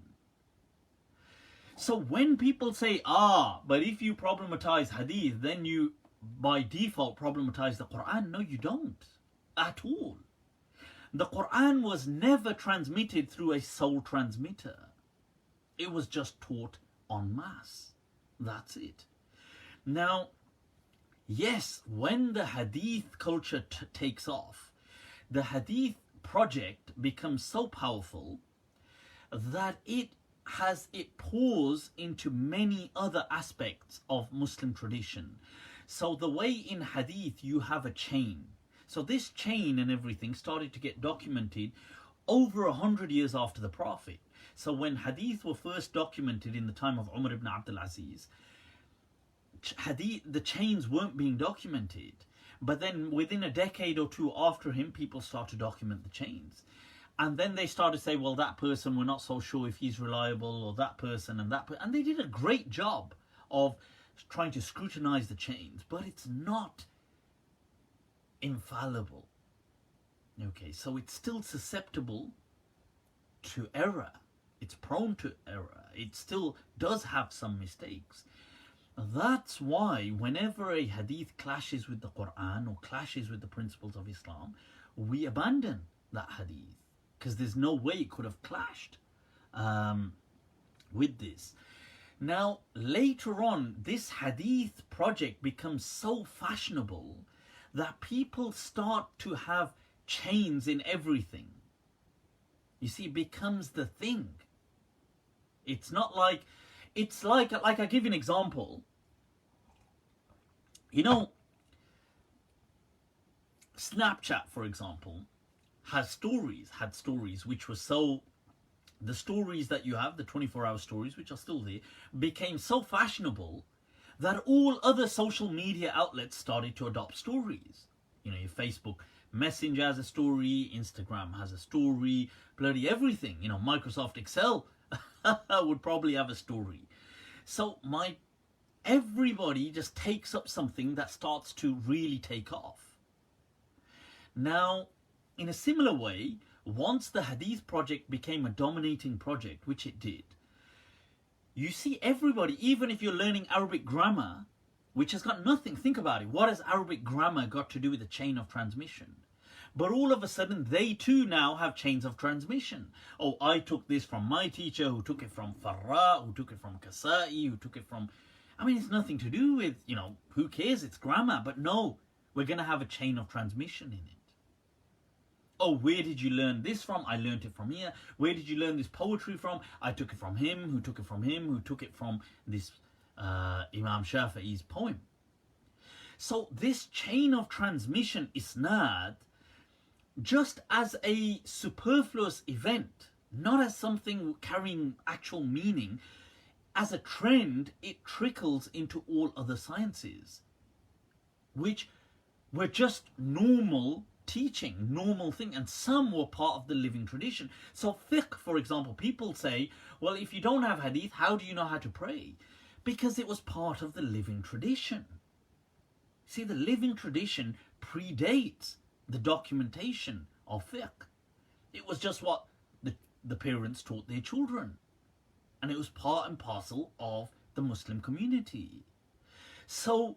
So when people say, but if you problematize hadith, then you by default problematize the Quran. No, you don't at all. The Quran was never transmitted through a sole transmitter. It was just taught en masse. That's it. Now, yes, when the hadith culture takes off, the hadith project becomes so powerful that it pours into many other aspects of Muslim tradition. So the way in hadith you have a chain. So this chain and everything started to get documented over 100 years after the Prophet. So when hadith were first documented in the time of Umar ibn Abdul Aziz, the chains weren't being documented. But then within a decade or two after him, people started to document the chains. And then they started to say, well, that person, we're not so sure if he's reliable, or that person and that person. And they did a great job of trying to scrutinize the chains. But it's not infallible. Okay, so it's still susceptible to error. It's prone to error. It still does have some mistakes. That's why whenever a hadith clashes with the Quran or clashes with the principles of Islam, we abandon that hadith, because there's no way it could have clashed with this. Now, later on, this hadith project becomes so fashionable that people start to have chains in everything. You see, it becomes the thing. It's not like, it's like I give you an example. You know, Snapchat, for example, had stories which were so, the stories that you have, the 24-hour stories, which are still there, became so fashionable that all other social media outlets started to adopt stories. You know, your Facebook Messenger has a story, Instagram has a story, bloody everything. You know, Microsoft Excel would probably have a story. So everybody just takes up something that starts to really take off. Now, in a similar way, once the Hadith project became a dominating project, which it did, you see everybody, even if you're learning Arabic grammar, which has got nothing, think about it, what has Arabic grammar got to do with the chain of transmission? But all of a sudden, they too now have chains of transmission. Oh, I took this from my teacher, who took it from Farra, who took it from Kasai, who took it from... I mean, it's nothing to do with, you know, who cares, it's grammar. But no, we're going to have a chain of transmission in it. Oh, where did you learn this from? I learned it from here. Where did you learn this poetry from? I took it from him, who took it from him, who took it from this Imam Shafi'i's poem. So this chain of transmission, isnad, just as a superfluous event, not as something carrying actual meaning, as a trend, it trickles into all other sciences, which were just normal teaching, normal thing, and some were part of the living tradition. So fiqh, for example, people say, well, if you don't have hadith, how do you know how to pray? Because it was part of the living tradition. See, the living tradition predates the documentation of fiqh. It was just what the parents taught their children. And it was part and parcel of the Muslim community. So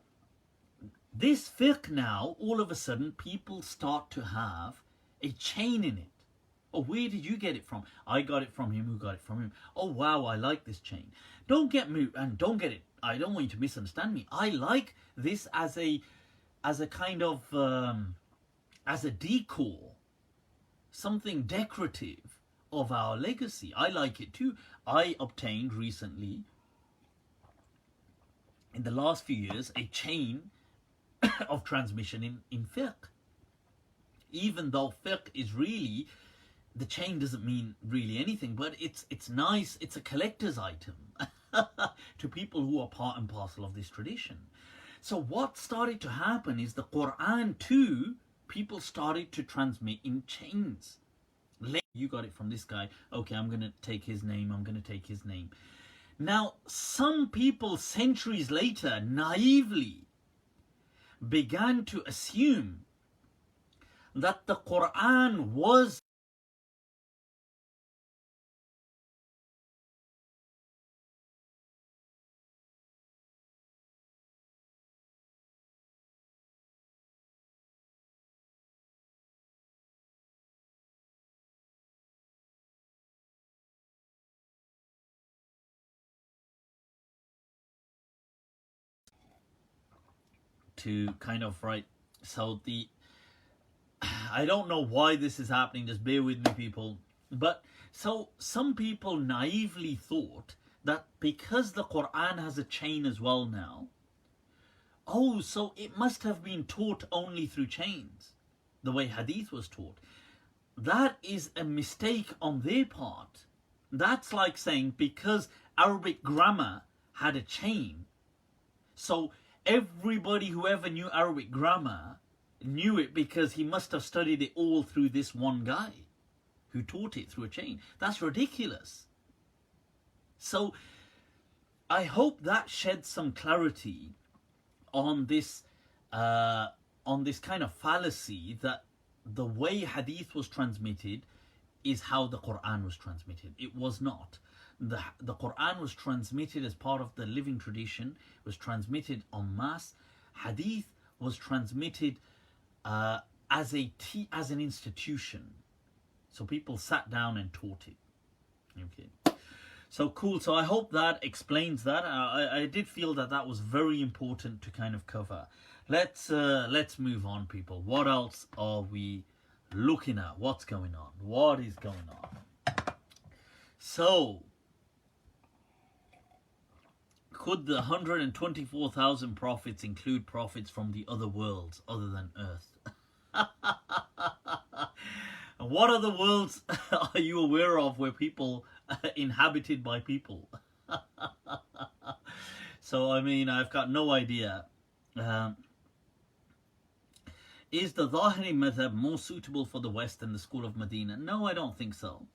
this fiqh now, all of a sudden, people start to have a chain in it. Oh, where did you get it from? I got it from him, who got it from him. Oh, wow, I like this chain. Don't get me, and don't get it, I don't want you to misunderstand me. I like this as a kind of, as a decor, something decorative of our legacy. I like it too. I obtained recently, in the last few years, a chain of transmission in fiqh. Even though fiqh is really, the chain doesn't mean really anything, but it's nice. It's a collector's item to people who are part and parcel of this tradition. So what started to happen is the Quran too, people started to transmit in chains. You got it from this guy. Okay, I'm going to take his name. I'm going to take his name. Now, some people centuries later naively began to assume that the Quran was to kind of right. So I don't know why this is happening. Just bear with me, people. But so some people naively thought that because the Quran has a chain as well now, oh, so it must have been taught only through chains, the way Hadith was taught. That is a mistake on their part. That's like saying because Arabic grammar had a chain, so everybody who ever knew Arabic grammar knew it because he must have studied it all through this one guy who taught it through a chain. That's ridiculous. So I hope that sheds some clarity on this kind of fallacy that the way Hadith was transmitted is how the Quran was transmitted. It was not. The Quran was transmitted as part of the living tradition, was transmitted en masse. Hadith was transmitted as an institution. So people sat down and taught it. Okay. So cool. So I hope that explains that. I did feel that was very important to kind of cover. Let's move on, people. What else are we looking at? What's going on? What is going on? So, could the 124,000 prophets include prophets from the other worlds other than Earth? What other worlds are you aware of where people inhabited by people? So, I mean, I've got no idea. Is the Zahiri madhab more suitable for the West than the school of Medina? No, I don't think so.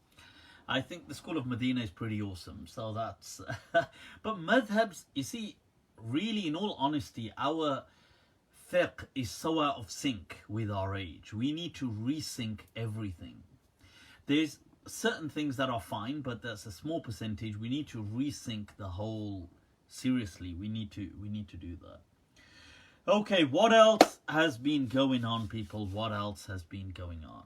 I think the school of Medina is pretty awesome. So that's... But madhabs, you see, really, in all honesty, our fiqh is so out of sync with our age. We need to resync everything. There's certain things that are fine, but that's a small percentage. We need to resync the whole. Seriously, we need to do that. Okay, what else has been going on, people? What else has been going on?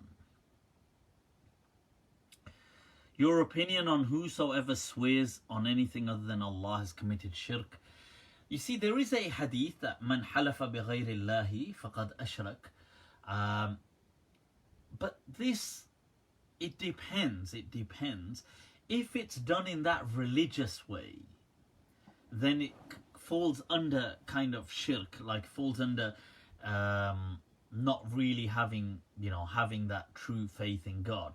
Your opinion on whosoever swears on anything other than Allah has committed shirk. You see, there is a hadith that man halafa bi ghayri Allahi faqad ashrak. But this, it depends. It depends. If it's done in that religious way, then it falls under kind of shirk, like falls under not really having that true faith in God.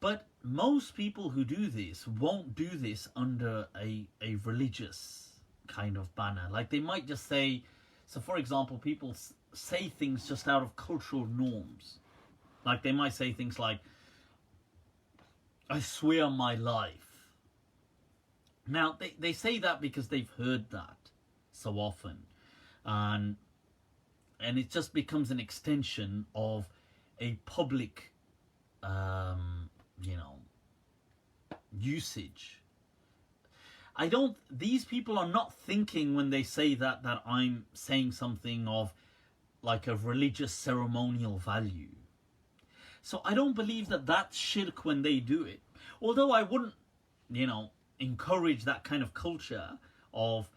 But most people who do this won't do this under a religious kind of banner. Like they might just say, so for example, people say things just out of cultural norms. Like they might say things like, I swear on my life. Now, they say that because they've heard that so often. And it just becomes an extension of a public, usage. These people are not thinking when they say that I'm saying something of like a religious ceremonial value. So I don't believe that that's shirk when they do it. Although I wouldn't, encourage that kind of culture of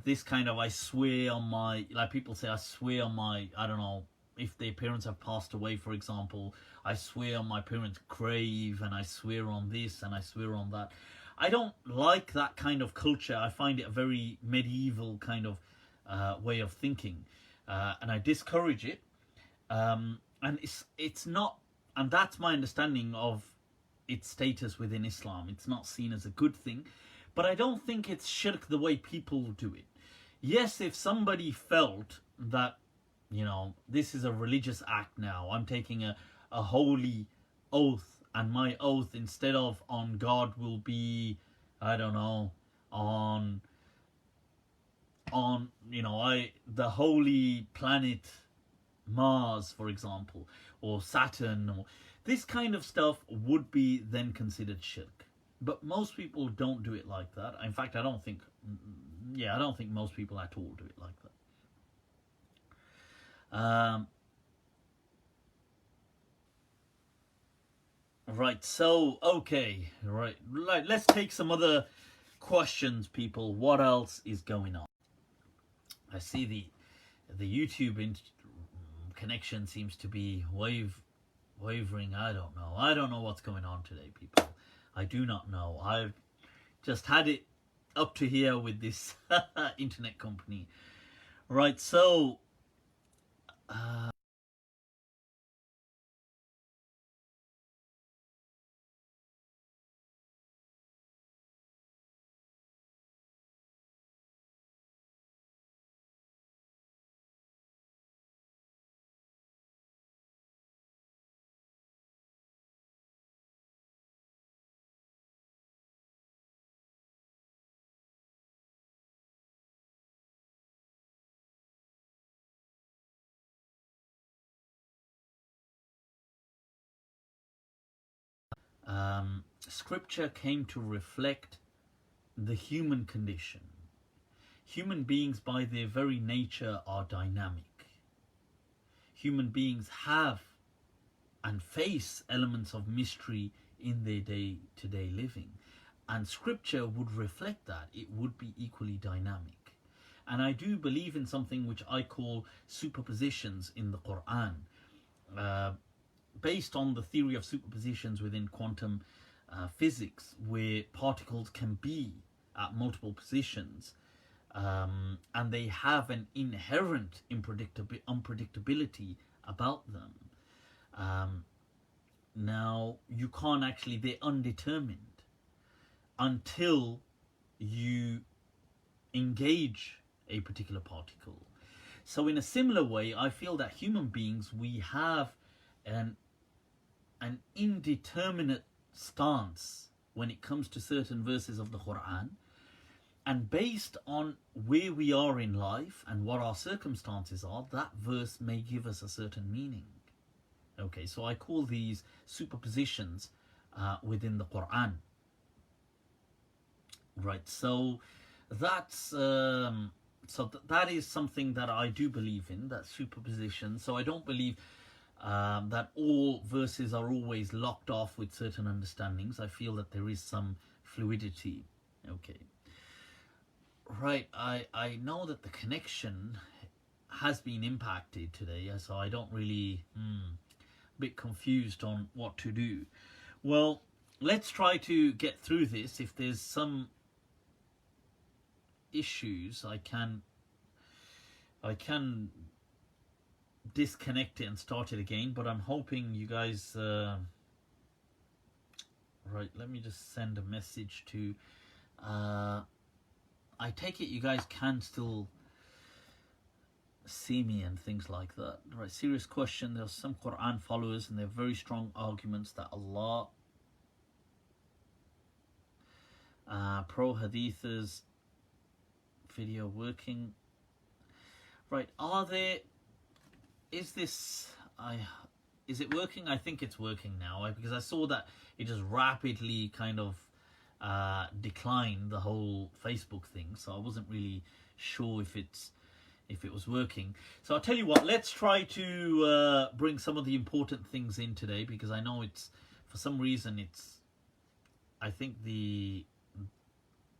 this kind of I swear on my, like people say, I swear on my, I don't know, if their parents have passed away, for example, I swear on my parents' grave, and I swear on this, and I swear on that. I don't like that kind of culture. I find it a very medieval kind of way of thinking, and I discourage it. And it's not, and that's my understanding of its status within Islam. It's not seen as a good thing, but I don't think it's shirk the way people do it. Yes, if somebody felt that, you know, this is a religious act now, I'm taking a holy oath, and my oath, instead of on God, will be, I don't know, on you know, the holy planet Mars, for example, or Saturn, or this kind of stuff would be then considered shirk. But most people don't do it like that. In fact, I don't think most people at all do it like that. Right, so, okay, right, let's take some other questions, people. What else is going on? I see the YouTube connection seems to be wavering. I don't know what's going on today, people. I do not know. I've just had it up to here with this internet company. Right, so scripture came to reflect the human condition. Human beings, by their very nature, are dynamic. Human beings have and face elements of mystery in their day-to-day living, and scripture would reflect that. It would be equally dynamic. And I do believe in something which I call superpositions in the Quran, based on the theory of superpositions within quantum physics, where particles can be at multiple positions, and they have an inherent unpredictability about them. Now, you can't actually, they're undetermined until you engage a particular particle. So in a similar way, I feel that human beings, we have an indeterminate stance when it comes to certain verses of the Quran, and based on where we are in life and what our circumstances are, that verse may give us a certain meaning. Okay, so I call these superpositions within the Quran. Right, so that's that is something that I do believe in, that superposition. So I don't believe that all verses are always locked off with certain understandings. I feel that there is some fluidity. Okay. Right, I know that the connection has been impacted today, so I don't really, a bit confused on what to do. Well, let's try to get through this. If there's some issues, I can disconnect it and start it again, but I'm hoping you guys right, let me just send a message to I take it you guys can still see me and things like that. Right, serious question. There are some Quran followers and they have very strong arguments that Allah pro hadithers video working. Right, is it working? I think it's working now, because I saw that it just rapidly kind of declined, the whole Facebook thing, so I wasn't really sure if it was working. So I'll tell you what, let's try to bring some of the important things in today, because I know it's, for some reason, I think the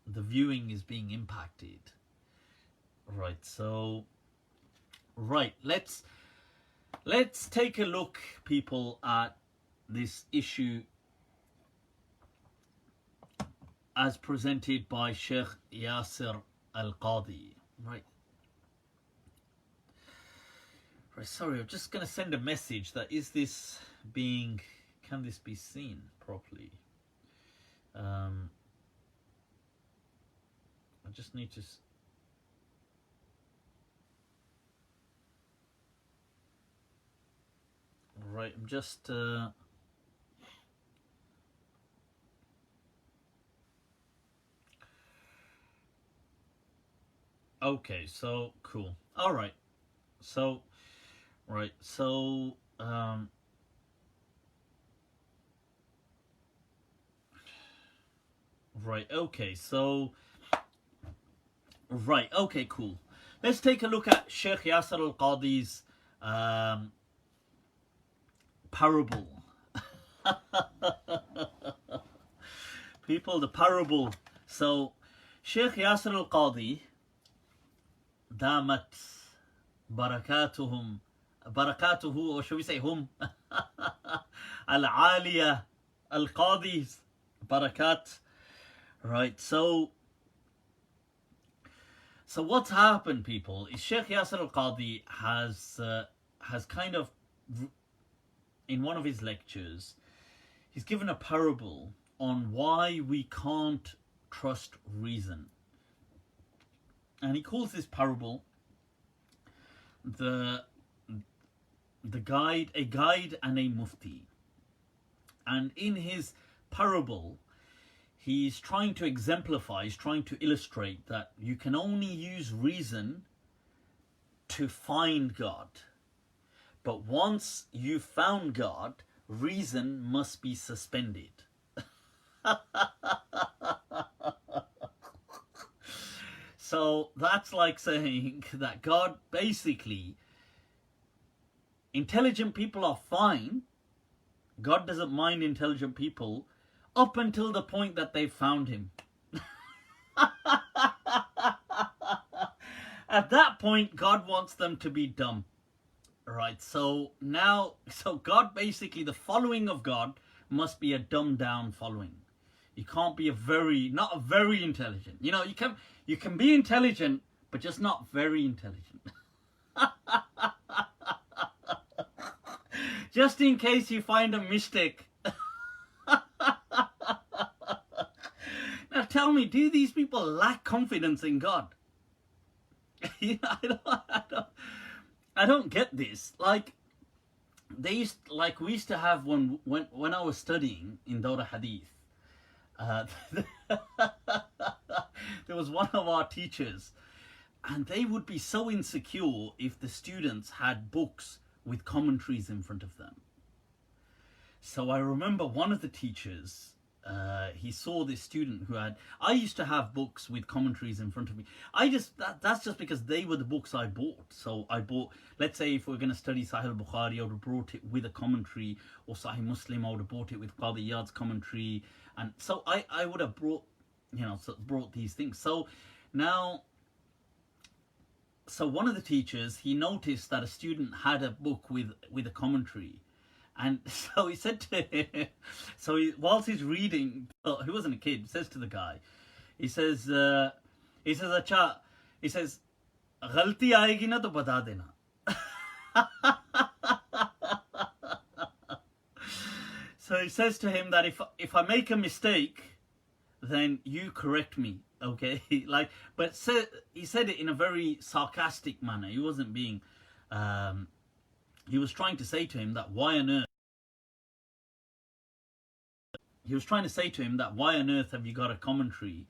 viewing is being impacted. Right, so let's let's take a look, people, at this issue as presented by Sheikh Yasir Al-Qadi. Right. Right, sorry, I'm just going to send a message that can this be seen properly? I just need to... Right, I'm just... Okay, so, cool. Alright, so... Right, so... Right, okay, so... Right, okay, cool. Let's take a look at Sheikh Yasir Al-Qadi's parable. People, the parable. So, Sheikh Yasir Al-Qadi, damat barakatuhum, barakatuhu, or should we say hum? Al-Aliya Al-Qadi's barakat. Right, so what's happened, people, is Sheikh Yasir Al-Qadi has kind of, in one of his lectures, he's given a parable on why we can't trust reason. And he calls this parable a guide and a mufti. And in his parable, he's trying to exemplify, he's trying to illustrate that you can only use reason to find God. But once you've found God, reason must be suspended. So that's like saying that God, basically, intelligent people are fine. God doesn't mind intelligent people up until the point that they've found him. At that point, God wants them to be dumb. Right, so God, basically, the following of God must be a dumbed down following. You can't be not a very intelligent. You know, you can be intelligent, but just not very intelligent. Just in case you find a mistake. Now tell me, do these people lack confidence in God? You know, I don't get this. Like, we used to have when I was studying in Dawra Hadith, there was one of our teachers, and they would be so insecure if the students had books with commentaries in front of them. So I remember one of the teachers, he saw this student who I used to have books with commentaries in front of me. That's just because they were the books I bought. So I bought, let's say if we're going to study Sahih al-Bukhari, I would have brought it with a commentary, or Sahih Muslim, I would have bought it with Qadi Iyad's commentary. And so I would have brought these things. So now, one of the teachers, he noticed that a student had a book with a commentary. And so he said to him, whilst he's reading, he wasn't a kid, he says to the guy, he says, "Acha," he says, "Ghalti aayegi na to bata dena." So he says to him that if I make a mistake, then you correct me, okay? But he said it in a very sarcastic manner. He wasn't being, he was trying to say to him that why on earth have you got a commentary?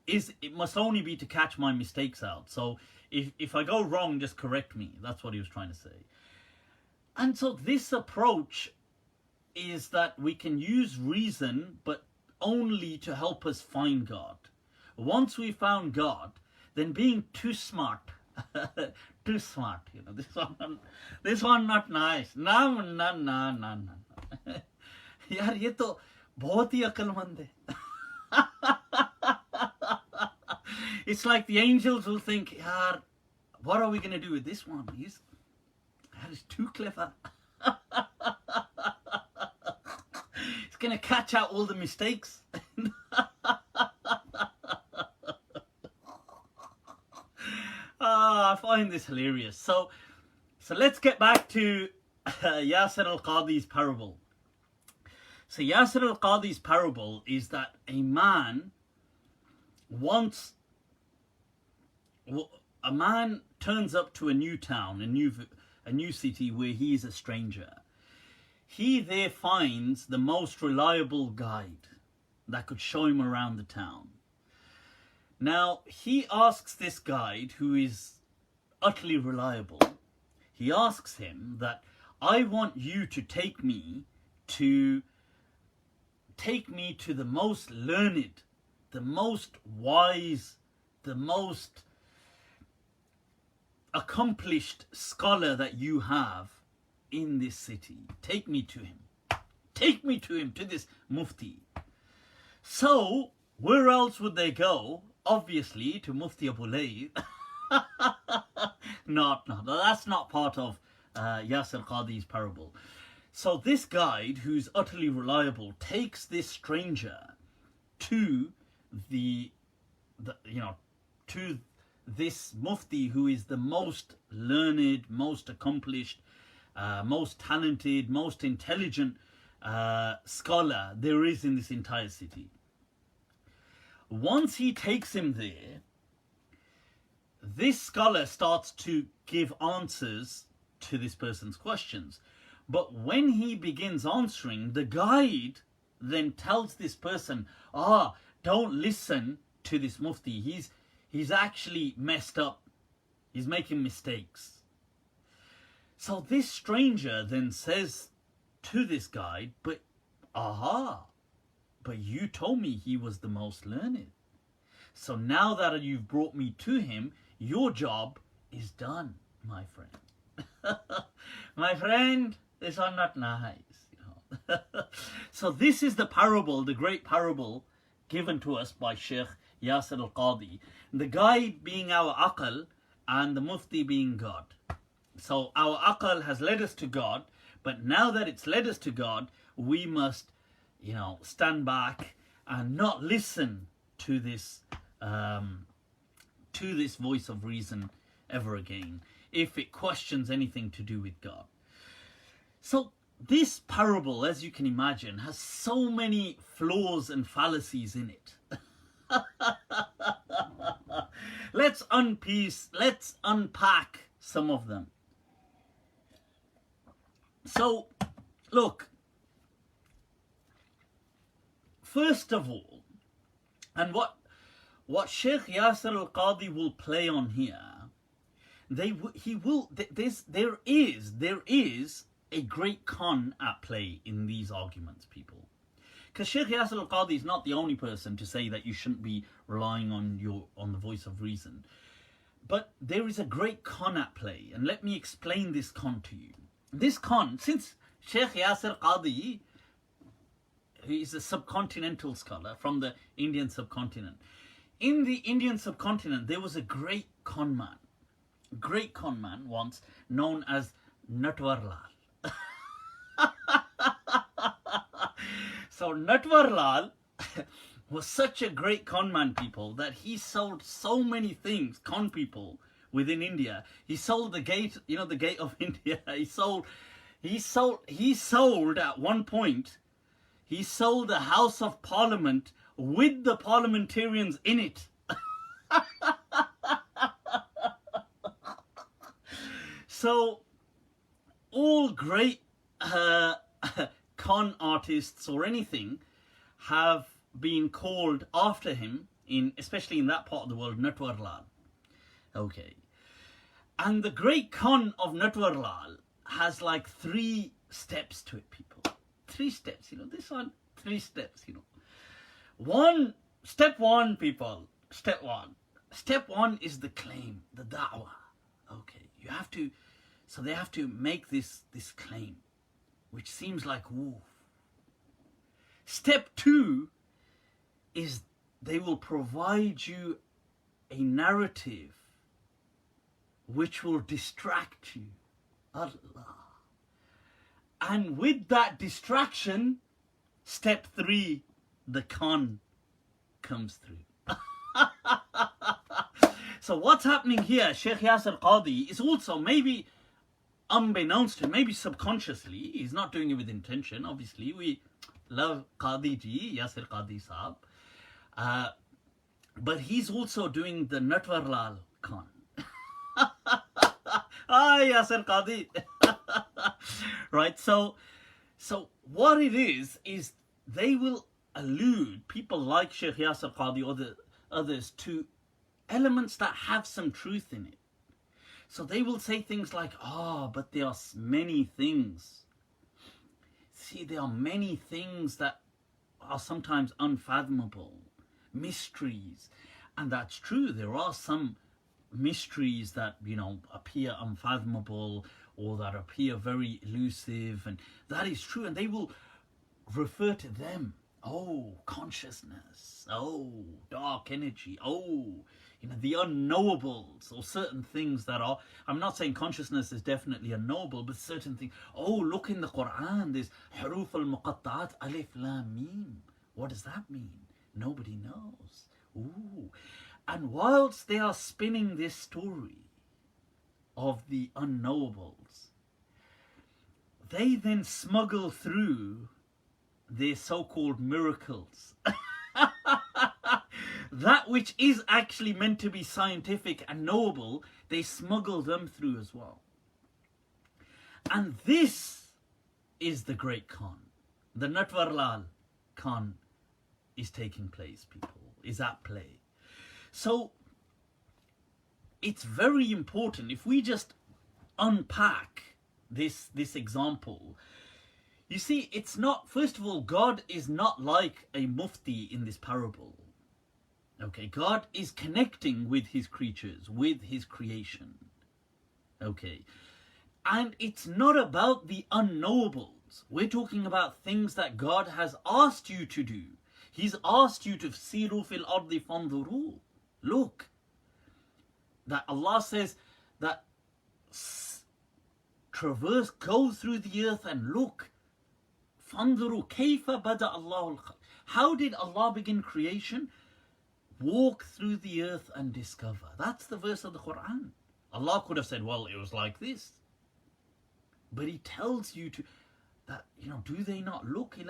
It must only be to catch my mistakes out. So if I go wrong, just correct me. That's what he was trying to say. And so this approach is that we can use reason, but only to help us find God. Once we found God, then being too smart, this one not nice. No. यार ये तो बहुत ही अक्लमंद है. It's like the angels will think, yaar, what are we going to do with this one? is too clever. It's going to catch out all the mistakes. I find this hilarious. So let's get back to Yasir al-Qadi's parable. So Yasir al-Qadi's parable is that a man turns up to a new town, a new city where he is a stranger. He there finds the most reliable guide that could show him around the town. Now, he asks this guide, who is utterly reliable, he asks him that, I want you to take me to the most learned, the most wise, the most accomplished scholar that you have in this city. Take me to him. Take me to him, to this Mufti. So, where else would they go? Obviously, to Mufti Abu Layth. No, that's not part of Yasir Qadi's parable. So this guide, who's utterly reliable, takes this stranger to to this Mufti, who is the most learned, most accomplished, most talented, most intelligent scholar there is in this entire city. Once he takes him there, this scholar starts to give answers to this person's questions. But when he begins answering, the guide then tells this person, don't listen to this Mufti. He's actually messed up. He's making mistakes. So this stranger then says to this guide, but you told me he was the most learned. So now that you've brought me to him, your job is done, my friend. My friend, these are not nice. So this is the parable, the great parable given to us by Sheikh Yasir al-Qadi. The guide being our aql and the Mufti being God. So our aql has led us to God, but now that it's led us to God, we must, stand back and not listen to this voice of reason ever again, if it questions anything to do with God. So this parable, as you can imagine, has so many flaws and fallacies in it. Let's unpack some of them. So, look, first of all, and what Sheikh Yasir al-Qadi will play on here, there is a great con at play in these arguments, people. Because Sheikh Yasir al-Qadi is not the only person to say that you shouldn't be relying on the voice of reason. But there is a great con at play, and let me explain this con to you. This con, since Sheikh Yasir al-Qadi, he is a subcontinental scholar from the Indian subcontinent. In the Indian subcontinent, there was a great con man once, known as Natwarlal. So Natwarlal was such a great con man, people, that he sold so many things, con people, within India. He sold the gate, the gate of India. He sold at one point, he sold the House of Parliament with the parliamentarians in it. So all great con artists or anything have been called after him, especially in that part of the world, Natwarlal. Okay. And the great con of Natwarlal has like 3 steps to it, people. 3 steps, this one, 3 steps, Step one, people. Step one is the claim, the da'wah. Okay. They have to make this claim, which seems like woo. Step 2 is they will provide you a narrative which will distract you Allah. And with that distraction, step 3, the con comes through. So what's happening here, Sheikh Yasir Qadi is also maybe unbeknownst to him, maybe subconsciously, he's not doing it with intention, obviously, we love Qadi ji, Yasir Qadi Saab, but he's also doing the Natwarlal con. Hi Yasir Qadi. Right, so what it is they will allude, people like Sheikh Yasir Qadi or the others, to elements that have some truth in it. So they will say things like, but there are many things. See, there are many things that are sometimes unfathomable, mysteries. And that's true, there are some mysteries that, appear unfathomable or that appear very elusive, and that is true, and they will refer to them. Consciousness, dark energy, the unknowables, or certain things that are, I'm not saying consciousness is definitely unknowable, but certain things. Look in the Quran, there's huruf al-muqatta'at, alif, lam, mim. What does that mean? Nobody knows. And whilst they are spinning this story of the unknowables, they then smuggle through their so-called miracles. That which is actually meant to be scientific and knowable, they smuggle them through as well. And this is the great con. The Natwarlal con is taking place, people, is at play. So it's very important, if we just unpack this example, you see, it's not, first of all, God is not like a Mufti in this parable. Okay, God is connecting with his creatures, with his creation. Okay, and it's not about the unknowables. We're talking about things that God has asked you to do. He's asked you to siru fil ardi fanduru. Look, that Allah says that traverse, go through the earth and look. Fanduru kayfa bada Allah. How did Allah begin creation? Walk through the earth and discover. That's the verse of the Quran. Allah could have said, well, it was like this. But he tells you to, that, do they not look at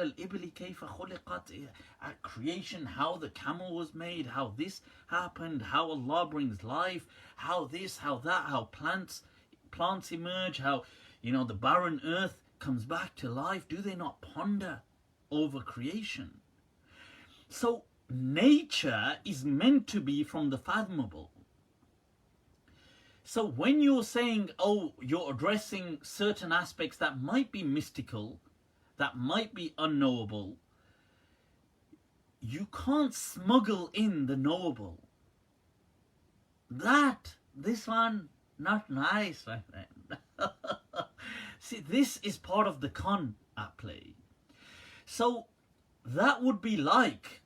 creation, how the camel was made, how this happened, how Allah brings life, how this, how that, how plants emerge, how, the barren earth comes back to life. Do they not ponder over creation? So nature is meant to be from the fathomable. So when you're saying, you're addressing certain aspects that might be mystical, that might be unknowable, you can't smuggle in the knowable. This one, not nice, my friend. See, this is part of the con at play. So that would be like,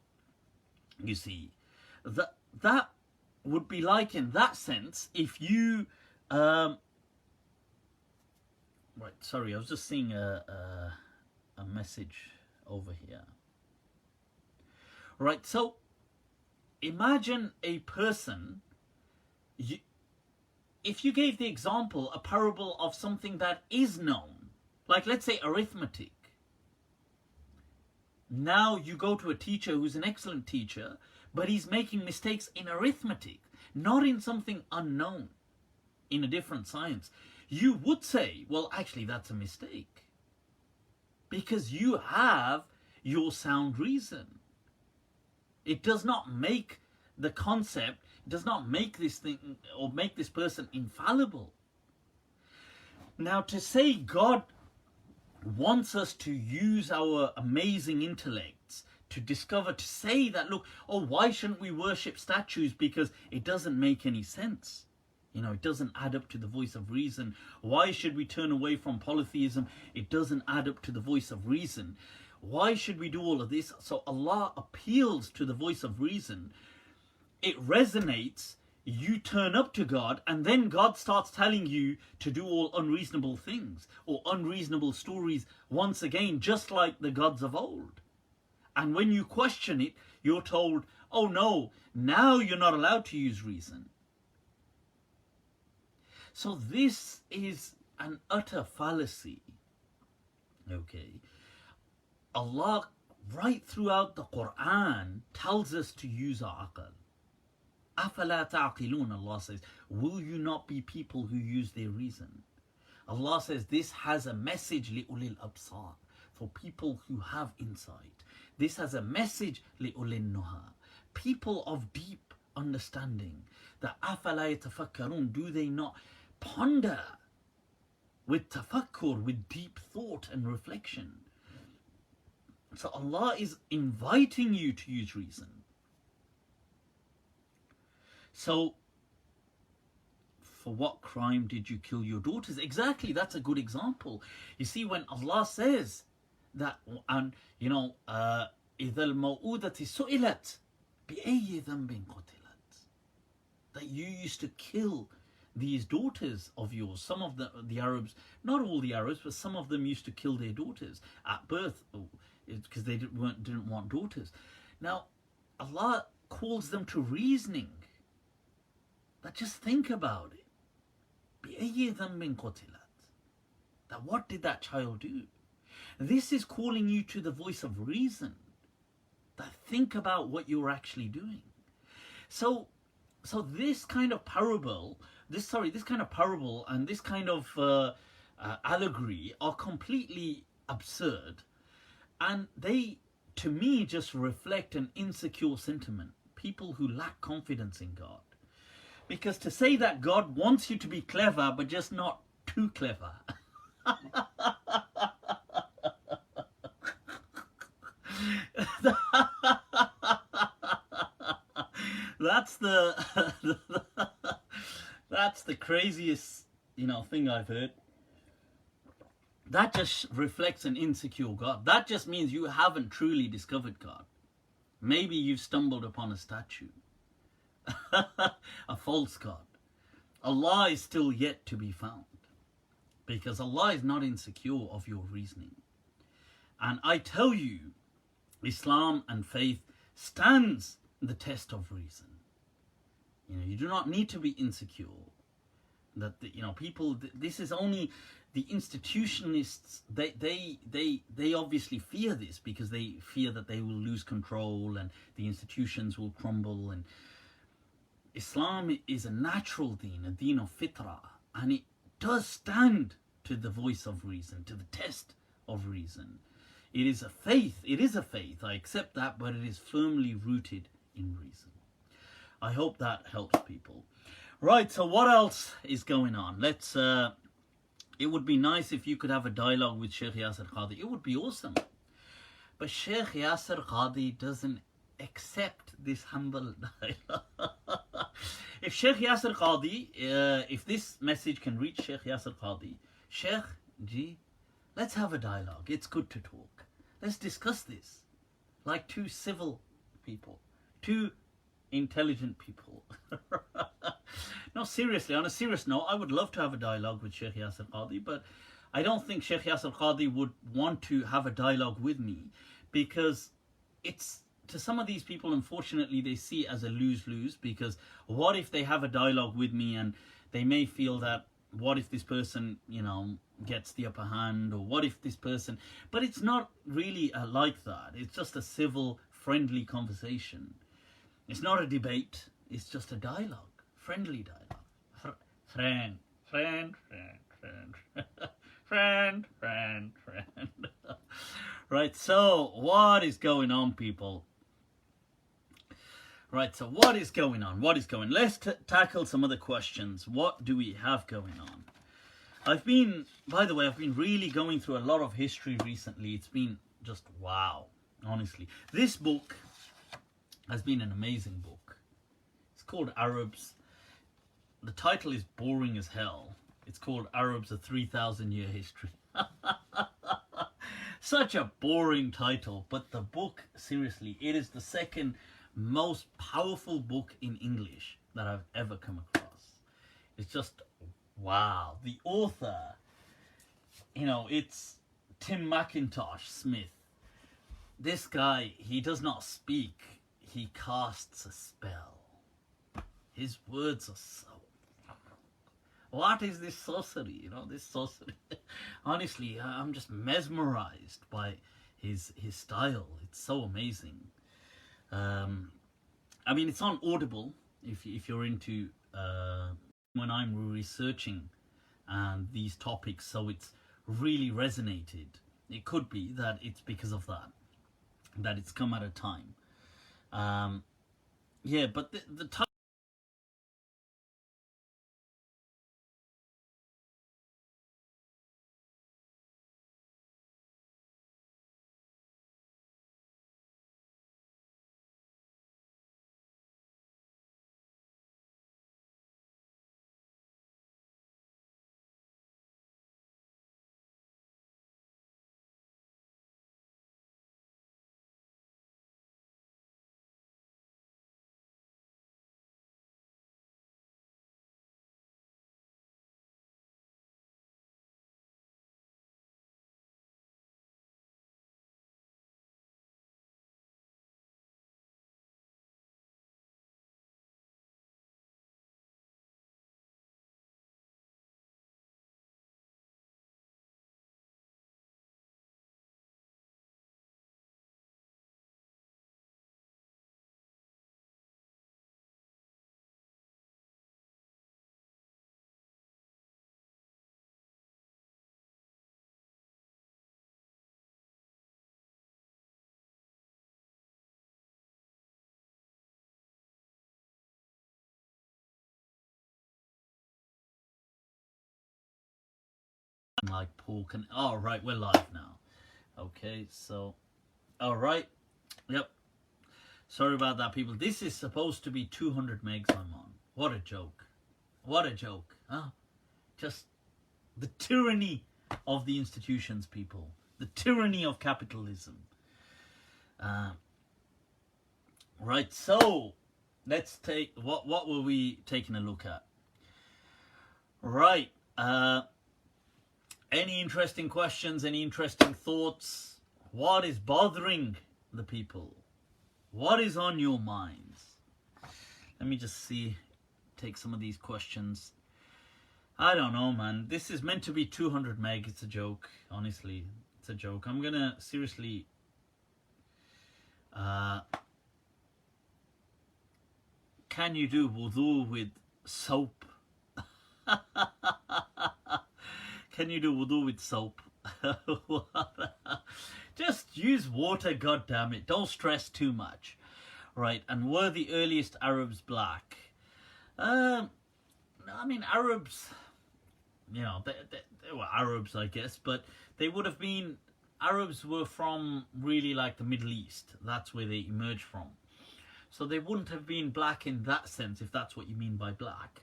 you see, that would be like, in that sense, if you right, sorry, I was just seeing a message over here. Right, so imagine a person, if you gave the example, a parable of something that is known, like let's say arithmetic. Now you go to a teacher who's an excellent teacher, but he's making mistakes in arithmetic, not in something unknown, in a different science. You would say, well, actually, that's a mistake. Because you have your sound reason. It does not make the concept, it does not make this thing, or make this person infallible. Now, to say God wants us to use our amazing intellects to discover, to say that, look, why shouldn't we worship statues? Because it doesn't make any sense. It doesn't add up to the voice of reason. Why should we turn away from polytheism? It doesn't add up to the voice of reason. Why should we do all of this? So Allah appeals to the voice of reason. It resonates. you turn up to God, and then God starts telling you to do all unreasonable things or unreasonable stories once again, just like the gods of old. And when you question it, you're told, oh no, now you're not allowed to use reason. So this is an utter fallacy. Okay. Allah, right throughout the Quran, tells us to use our aql. أَفَلَا تَعْقِلُونَ, Allah says, will you not be people who use their reason? Allah says this has a message لِأُولِي الْأَبْصَارِ, for people who have insight. This has a message لِأُولِي النُّهَى, people of deep understanding. The أَفَلَا يَتَفَكَّرُونَ, do they not ponder with tafakkur, with deep thought and reflection? So Allah is inviting you to use reason. So, for what crime did you kill your daughters? Exactly, that's a good example. You see, when Allah says that, and you know, إِذَا الْمَوْءُودَةِ سُئِلَتْ بِأَيِّ ذَنْبٍ قُتِلَتْ, that you used to kill these daughters of yours. Some of the Arabs, not all the Arabs, but some of them used to kill their daughters at birth because they didn't want daughters. Now, Allah calls them to reasoning. But just think about it. بِأَيِّ ذَنْبٍ قُتِلَتْ, that what did that child do? This is calling you to the voice of reason. That think about what you're actually doing. So this kind of parable, this kind of parable and this kind of allegory are completely absurd, and they, to me, just reflect an insecure sentiment. People who lack confidence in God. Because to say that God wants you to be clever, but just not too clever. That's the craziest, thing I've heard. That just reflects an insecure God. That just means you haven't truly discovered God. Maybe you've stumbled upon a statue. A false God. Allah is still yet to be found, because Allah is not insecure of your reasoning. And I tell you, Islam and faith stands the test of reason. You do not need to be insecure that people. This is only the institutionalists. They obviously fear this because they fear that they will lose control and the institutions will crumble. And Islam is a natural deen, a deen of fitrah, and it does stand to the voice of reason, to the test of reason. It is a faith, I accept that, but it is firmly rooted in reason. I hope that helps people. Right, so what else is going on? It would be nice if you could have a dialogue with Sheikh Yasir Qadhi. It would be awesome. But Sheikh Yasir Qadhi doesn't accept this humble dialogue. If Sheikh Yasir Qadhi, if this message can reach Sheikh Yasir Qadhi, Sheikh Ji, let's have a dialogue. It's good to talk. Let's discuss this like two civil people, two intelligent people. No, seriously, on a serious note, I would love to have a dialogue with Sheikh Yasir Qadhi, but I don't think Sheikh Yasir Qadhi would want to have a dialogue with me, because it's, to some of these people, unfortunately, they see it as a lose-lose, because what if they have a dialogue with me and they may feel that, what if this person, gets the upper hand, or what if this person... But it's not really like that. It's just a civil, friendly conversation. It's not a debate. It's just a dialogue. Friendly dialogue. Friend. Right, so what is going on, people? Right, so what is going on? Let's tackle some other questions. What do we have going on? I've been really going through a lot of history recently. It's been just wow, honestly. This book has been an amazing book. It's called Arabs. The title is boring as hell. It's called Arabs, a 3,000-year history. Such a boring title, but the book, seriously, it is the second most powerful book in English. that I've ever come across. It's just wow. The author, it's Tim McIntosh Smith. This guy, he does not speak, he casts a spell. His words are so... What is this sorcery? This sorcery. Honestly, I'm just mesmerized by his style. It's so amazing. It's on Audible if you're into when I'm researching these topics, so it's really resonated. It could be that it's because of that it's come at a time. But the time like pork and... Oh, right, we're live now. Okay, so... All right. Yep. Sorry about that, people. This is supposed to be 200 megs I'm on. What a joke. What a joke. Huh? Just the tyranny of the institutions, people. The tyranny of capitalism. Right, so let's take... What were we taking a look at? Right. Any interesting questions? Any interesting thoughts? What is bothering the people? What is on your minds? Let me just take some of these questions. I don't know, man. This is meant to be 200 meg. It's a joke. Honestly, it's a joke. I'm gonna seriously... can you do wudu with soap? Can you do wudu with soap? Just use water, goddammit. Don't stress too much. Right, and were the earliest Arabs black? Arabs, they were Arabs, I guess, but they would have been... Arabs were from really like the Middle East. That's where they emerged from. So they wouldn't have been black in that sense, if that's what you mean by black.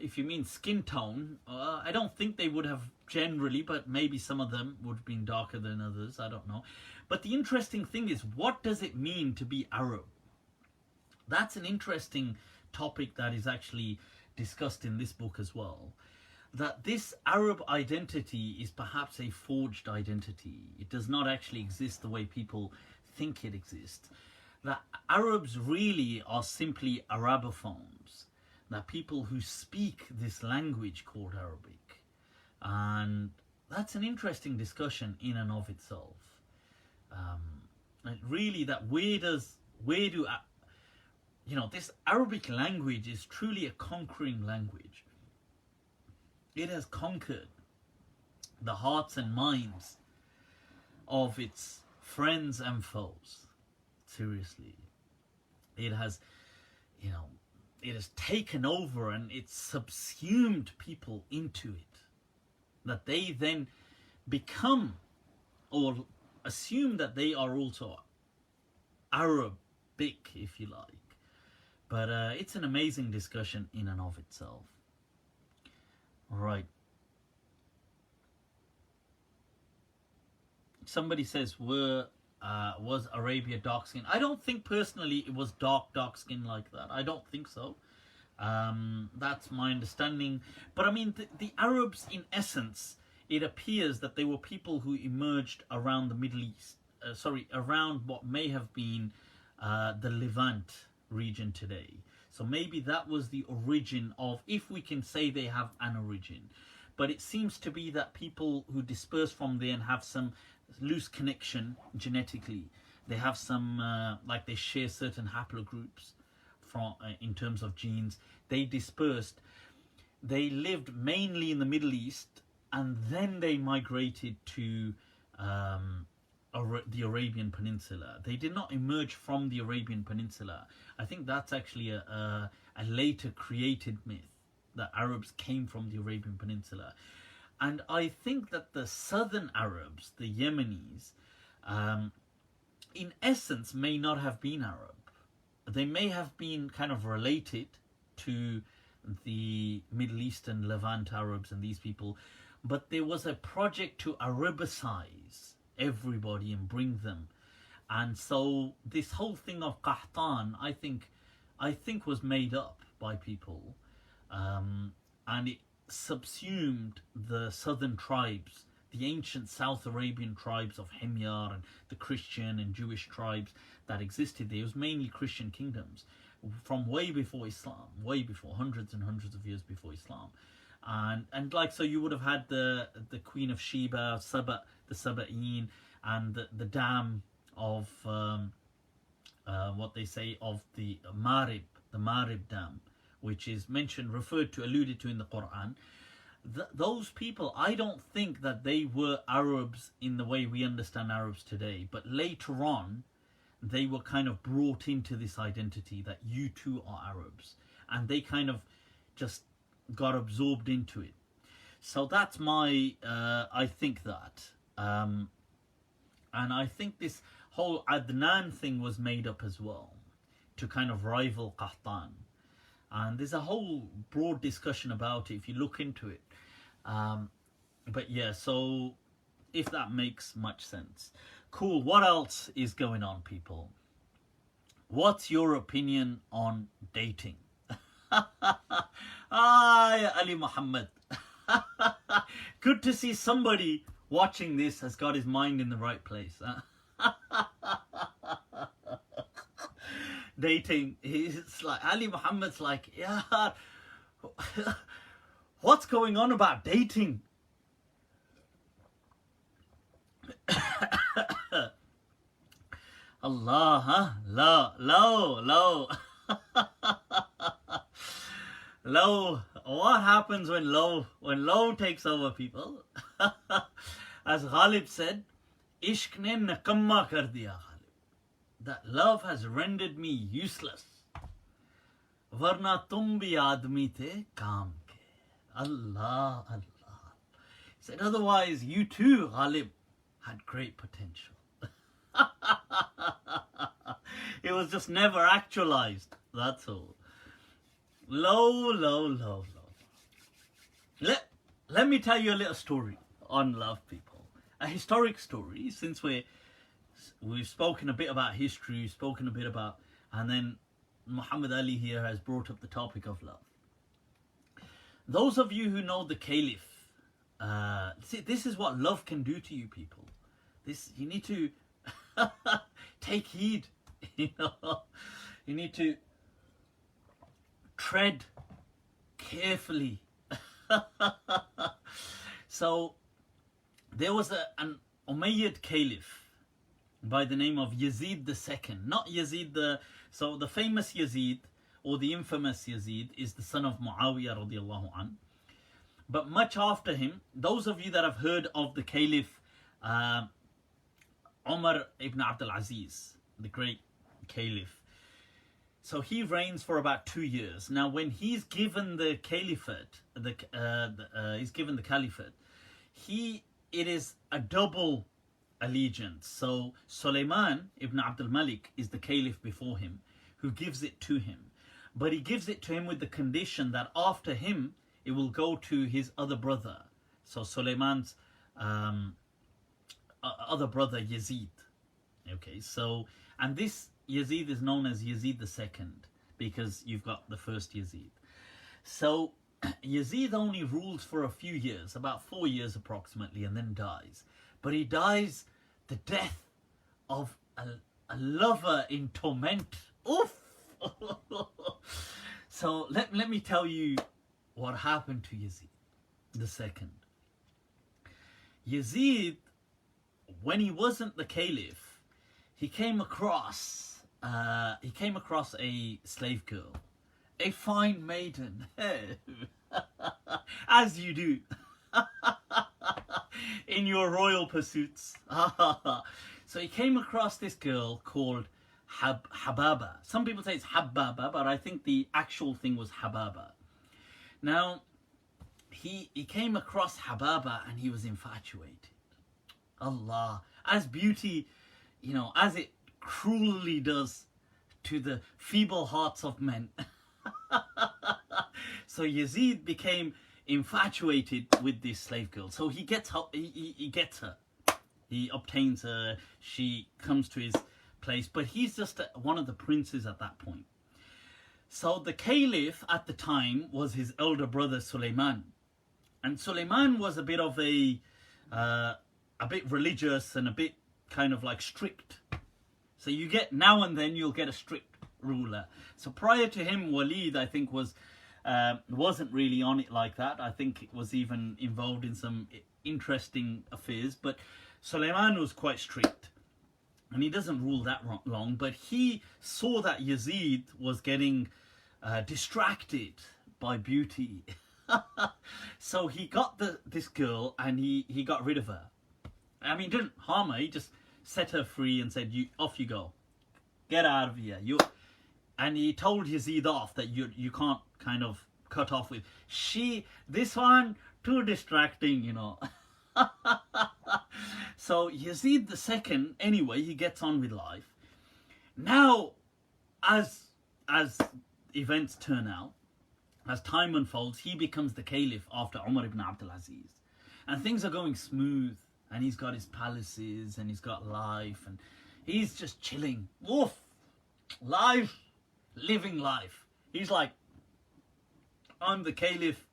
If you mean skin tone, I don't think they would have generally, but maybe some of them would have been darker than others. I don't know. But the interesting thing is, what does it mean to be Arab? That's an interesting topic that is actually discussed in this book as well. That this Arab identity is perhaps a forged identity. It does not actually exist the way people think it exists. That Arabs really are simply Arabophones. That people who speak this language called Arabic. And that's an interesting discussion in and of itself. Really, that this Arabic language is truly a conquering language. It has conquered the hearts and minds of its friends and foes. Seriously. It has, it has taken over and it's subsumed people into it. That they then become or assume that they are also Arabic, if you like. But it's an amazing discussion in and of itself. Right. Somebody says, was Arabia dark skin? I don't think personally it was dark skin like that. I don't think so. That's my understanding. But I mean, the Arabs, in essence, it appears that they were people who emerged around the Middle East. Around what may have been the Levant region today. So maybe that was the origin of, if we can say they have an origin. But it seems to be that people who disperse from there and have some loose connection genetically, they have some, like they share certain haplogroups from in terms of genes. They dispersed. They lived mainly in the Middle East, and then they migrated to the Arabian Peninsula. They did not emerge from the Arabian Peninsula. I think that's actually a later created myth, that Arabs came from the Arabian Peninsula. And I think that the southern Arabs, the Yemenis, in essence may not have been Arab. They may have been kind of related to the Middle Eastern Levant Arabs and these people, but there was a project to Arabicize everybody and bring them. And so this whole thing of Qahtan, I think was made up by people, and it subsumed the southern tribes, the ancient South Arabian tribes of Himyar, and the Christian and Jewish tribes that existed there. It was mainly Christian kingdoms from way before Islam, way before, hundreds and hundreds of years before Islam. And like, so you would have had the Queen of Sheba, Saba, the Saba'in, and the dam of what they say of the Marib dam, which is mentioned, referred to, alluded to in the Quran. Those people, I don't think that they were Arabs in the way we understand Arabs today, but later on they were kind of brought into this identity that you too are Arabs, and they kind of just got absorbed into it. So that's my I think that, and I think this whole Adnan thing was made up as well to kind of rival Qahtan. And there's a whole broad discussion about it if you look into it. But yeah, so if that makes much sense. Cool. What else is going on, people? What's your opinion on dating? Ali Muhammad. Good to see somebody watching this has got his mind in the right place. Dating, he's like, Ali Muhammad's like, yeah, what's going on about dating? Allah, huh? Low. Low. What happens when low takes over, people? As Ghalib said, Ishq ne nakamma kar diya, Ghalib. That love has rendered me useless. Varna tum bhi aadmi the kaam ke. Allah. He said, otherwise you too, Ghalib, had great potential. It was just never actualized. That's all. Low. Let me tell you a little story on love, people. A historic story, since we've spoken a bit about history, we've spoken a bit about, and then Muhammad Ali here has brought up the topic of love. Those of you who know the Caliph, see, this is what love can do to you, people. This, you need to take heed. You need to tread carefully. So there was an Umayyad Caliph by the name of Yazid II, not Yazid so the famous Yazid or the infamous Yazid is the son of Muawiyah radiallahu an. But much after him, those of you that have heard of the Caliph Umar ibn Abdul Aziz, the great Caliph. So he reigns for about 2 years. Now, when he's given the caliphate, he's given the caliphate, it is a double allegiance. So Sulaiman ibn Abdul Malik is the caliph before him, who gives it to him. But he gives it to him with the condition that after him, it will go to his other brother. So Sulaiman's other brother, Yazid. Okay, so, and this Yazid is known as Yazid II. because you've got the first Yazid. So Yazid only rules for a few years, about 4 years approximately, and then dies. But he dies the death of a lover in torment. Oof! So let me tell you what happened to Yazid the second. Yazid, when he wasn't the caliph, he came across a slave girl, a fine maiden, as you do in your royal pursuits. So he came across this girl called Hababa. Some people say it's Hababa, but I think the actual thing was Hababa. Now, he came across Hababa and he was infatuated. Allah, as beauty, as it cruelly does to the feeble hearts of men. So Yazid became infatuated with this slave girl. So he gets her. He obtains her. She comes to his place, but he's just one of the princes at that point. So the caliph at the time was his elder brother Suleiman, and Suleiman was a bit of a bit religious and a bit kind of like strict. So you get, now and then you'll get a strict ruler. So prior to him, Walid, I think, wasn't really on it like that. I think it was even involved in some interesting affairs, but Suleiman was quite strict, and he doesn't rule that long. But he saw that Yazid was getting distracted by beauty. So he got this girl and he got rid of her. I mean, didn't harm her. He just set her free and said, off you go. Get out of here. And he told Yazid off that you can't kind of cut off with this one, too distracting, So Yazid II, anyway, he gets on with life. Now, as events turn out, as time unfolds, he becomes the caliph after Umar ibn Abdul Aziz. And things are going smooth. And he's got his palaces and he's got life. And he's just chilling. Woof! Life. Living life. He's like, I'm the caliph.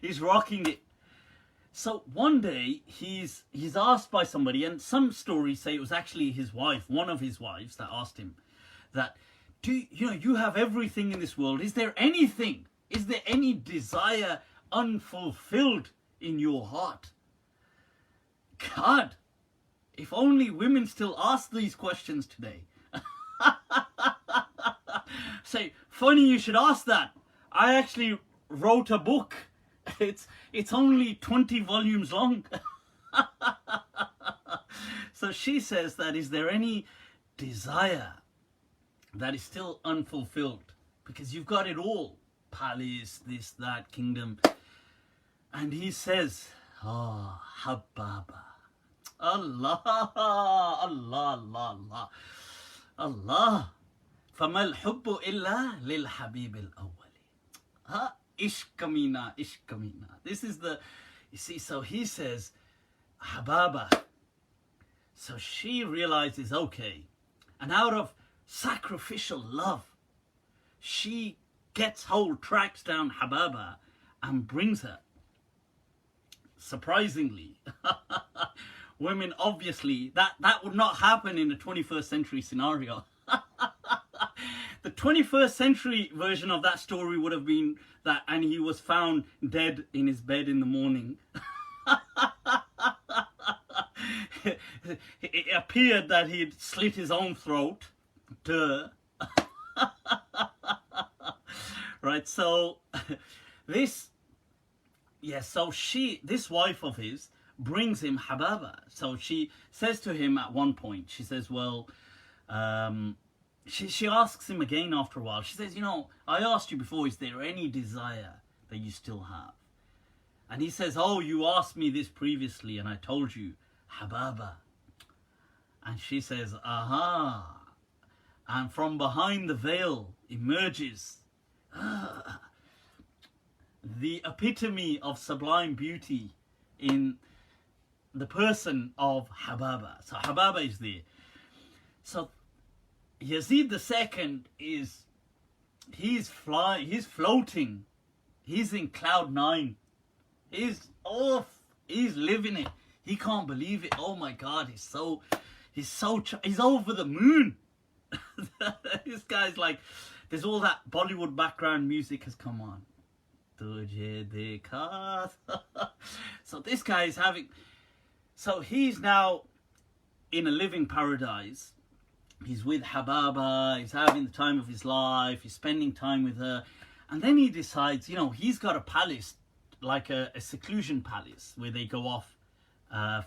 He's rocking it. So one day he's asked by somebody, and some stories say it was actually his wife, one of his wives, that asked him that, you have everything in this world. Is there any desire unfulfilled in your heart? God, if only women still ask these questions today. Say, funny you should ask that. I actually wrote a book. It's only 20 volumes long. So she says that, is there any desire that is still unfulfilled? Because you've got it all. Palace, this, that, kingdom. And he says, Hababa. Allah, Allah, Allah, Allah. Allah. فَمَا الْحُبُّ إِلَّا لِلْحَبِيبِ الْأَوَّلِ. Ishkamina. This is you see, so he says, Hababa. So she realizes, okay. And out of sacrificial love, she tracks down Hababa and brings her. Surprisingly, women, obviously, that would not happen in a 21st century scenario. The 21st century version of that story would have been that, and he was found dead in his bed in the morning. It appeared that he'd slit his own throat. Duh. Right, so this wife of his brings him Hababa. So she says to him at one point, she says, well, she asks him again after a while. She says, I asked you before, is there any desire that you still have? And he says, oh, you asked me this previously and I told you, Hababa. And she says, aha. And from behind the veil emerges the epitome of sublime beauty in the person of Hababa. So Hababa is there. So Yazid II he's flying, he's floating, he's in cloud 9. He's off, he's living it. He can't believe it. Oh my God, he's over the moon. This guy's like, there's all that Bollywood background music has come on. Tujhe dekha. So this guy is having, so he's now in a living paradise. He's with Hababa, he's having the time of his life, he's spending time with her. And then he decides, you know, he's got a palace, like a seclusion palace, where they go off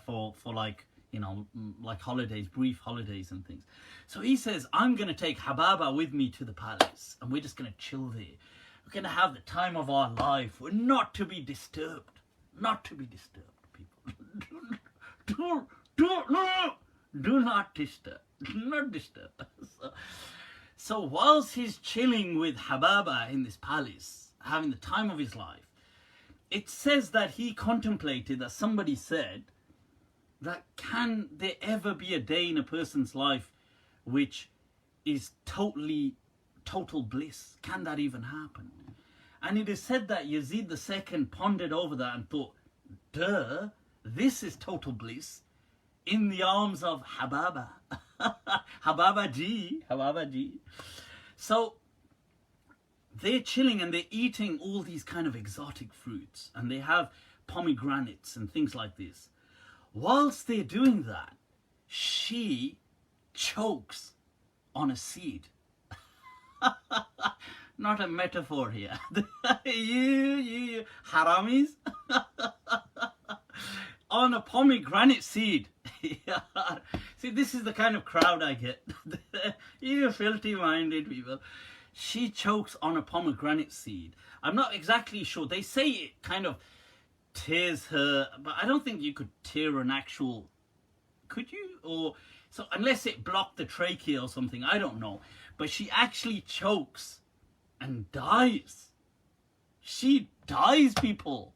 for like, you know, like holidays, brief holidays and things. So he says, I'm going to take Hababa with me to the palace, and we're just going to chill there. We're going to have the time of our life. We're not to be disturbed. Not to be disturbed, people. Do not disturb. Do not disturb. So whilst he's chilling with Hababa in this palace, having the time of his life, it says that he contemplated, that somebody said, that can there ever be a day in a person's life which is total bliss? Can that even happen? And it is said that Yazid II pondered over that and thought, duh, this is total bliss in the arms of Hababa. Hababa ji. So they're chilling and they're eating all these kind of exotic fruits, and they have pomegranates and things like this. Whilst they're doing that, she chokes on a seed. Not a metaphor here. you haramis. On a pomegranate seed. See, this is the kind of crowd I get. You filthy-minded people. She chokes on a pomegranate seed. I'm not exactly sure. They say it kind of tears her, but I don't think you could tear an actual... Could you? Or so, unless it blocked the trachea or something, I don't know. But she actually chokes and dies. She dies, people.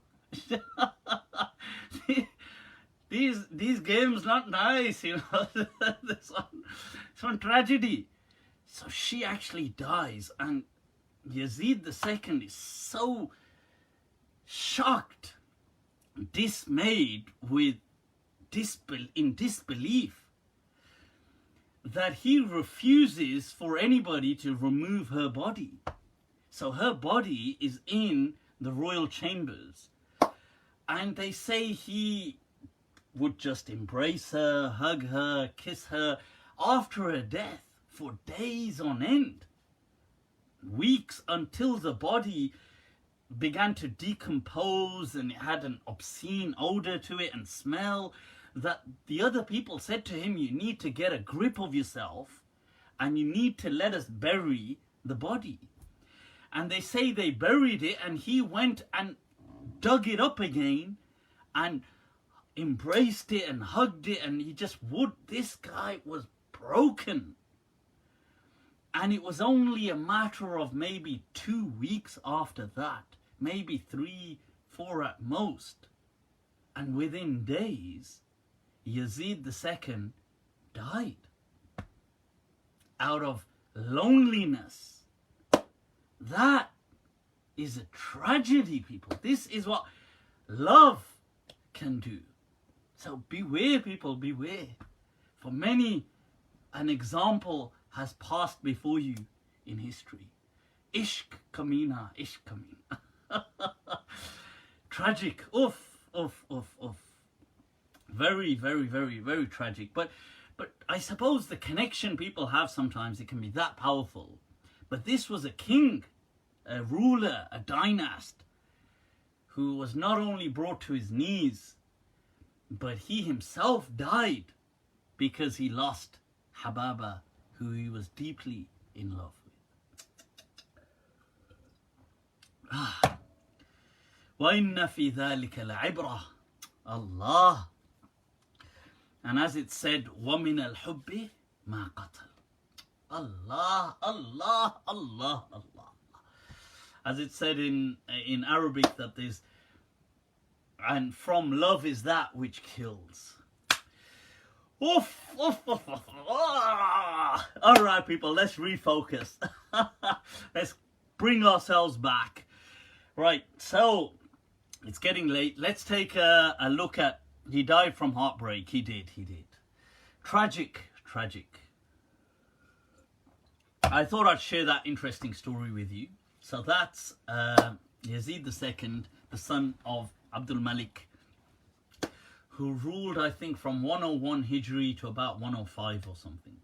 These games not nice, you know. This one tragedy. So she actually dies, and Yazid II is so shocked, dismayed, with disbelief, that he refuses for anybody to remove her body. So her body is in the royal chambers, and they say he would just embrace her, hug her, kiss her after her death for days on end, weeks, until the body began to decompose and it had an obscene odor to it and smell, that the other people said to him, you need to get a grip of yourself and you need to let us bury the body. And they say they buried it, and he went and dug it up again and embraced it and hugged it, and he just would. This guy was broken. And it was only a matter of maybe 2 weeks after that, maybe 3, 4 at most, and within days, Yazid II died out of loneliness. That is a tragedy, people. This is what love can do. So beware, people, beware. For many, an example has passed before you in history. Ishq kamina, ishq kamina. Tragic. Oof. Very, very, very, very tragic. But I suppose the connection people have sometimes, it can be that powerful. But this was a king, a ruler, a dynast, who was not only brought to his knees, but he himself died because he lost Hababa, who he was deeply in love with. وَإِنَّ فِي ذَلِكَ لَعِبْرَةً. Allah. And as it said, وَمِنَ الْحُبِّ مَا قَتَلْ. Allah, Allah, Allah, Allah. As it said in Arabic, that and from love is that which kills. Oof, oof, oof, oof. Ah. All right, people, let's refocus. Let's bring ourselves back. Right, so it's getting late. Let's take a look at. He died from heartbreak. He did. Tragic. I thought I'd share that interesting story with you. So that's Yazid II, the son of Abdul Malik, who ruled, I think, from 101 Hijri to about 105 or something.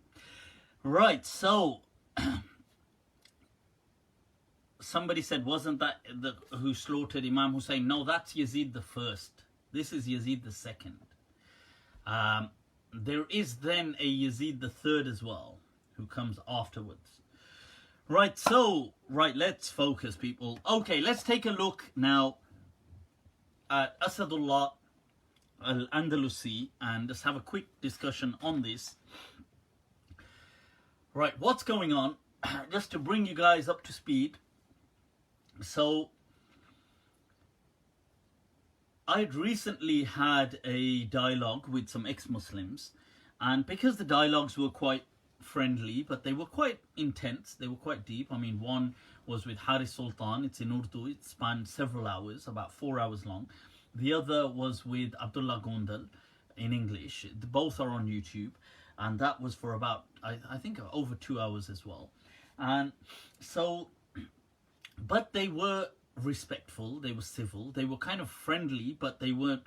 Right, so somebody said, wasn't that who slaughtered Imam Hussein? No, that's Yazid the first. This is Yazid the second. There is then a Yazid the third as well, who comes afterwards. Right, so, let's focus, people. Okay, let's take a look now at Asadullah al-Andalusi and just have a quick discussion on this. Right, what's going on? Just to bring you guys up to speed. So, I'd recently had a dialogue with some ex-Muslims, and because the dialogues were quite friendly, but they were quite intense, they were quite deep. I mean, one was with Haris Sultan, it's in Urdu, it spanned several hours, about 4 hours long. The other was with Abdullah Gondal in English. Both are on YouTube, and that was for about, I think, over 2 hours as well. And so, but they were respectful, they were civil, they were kind of friendly, but they weren't,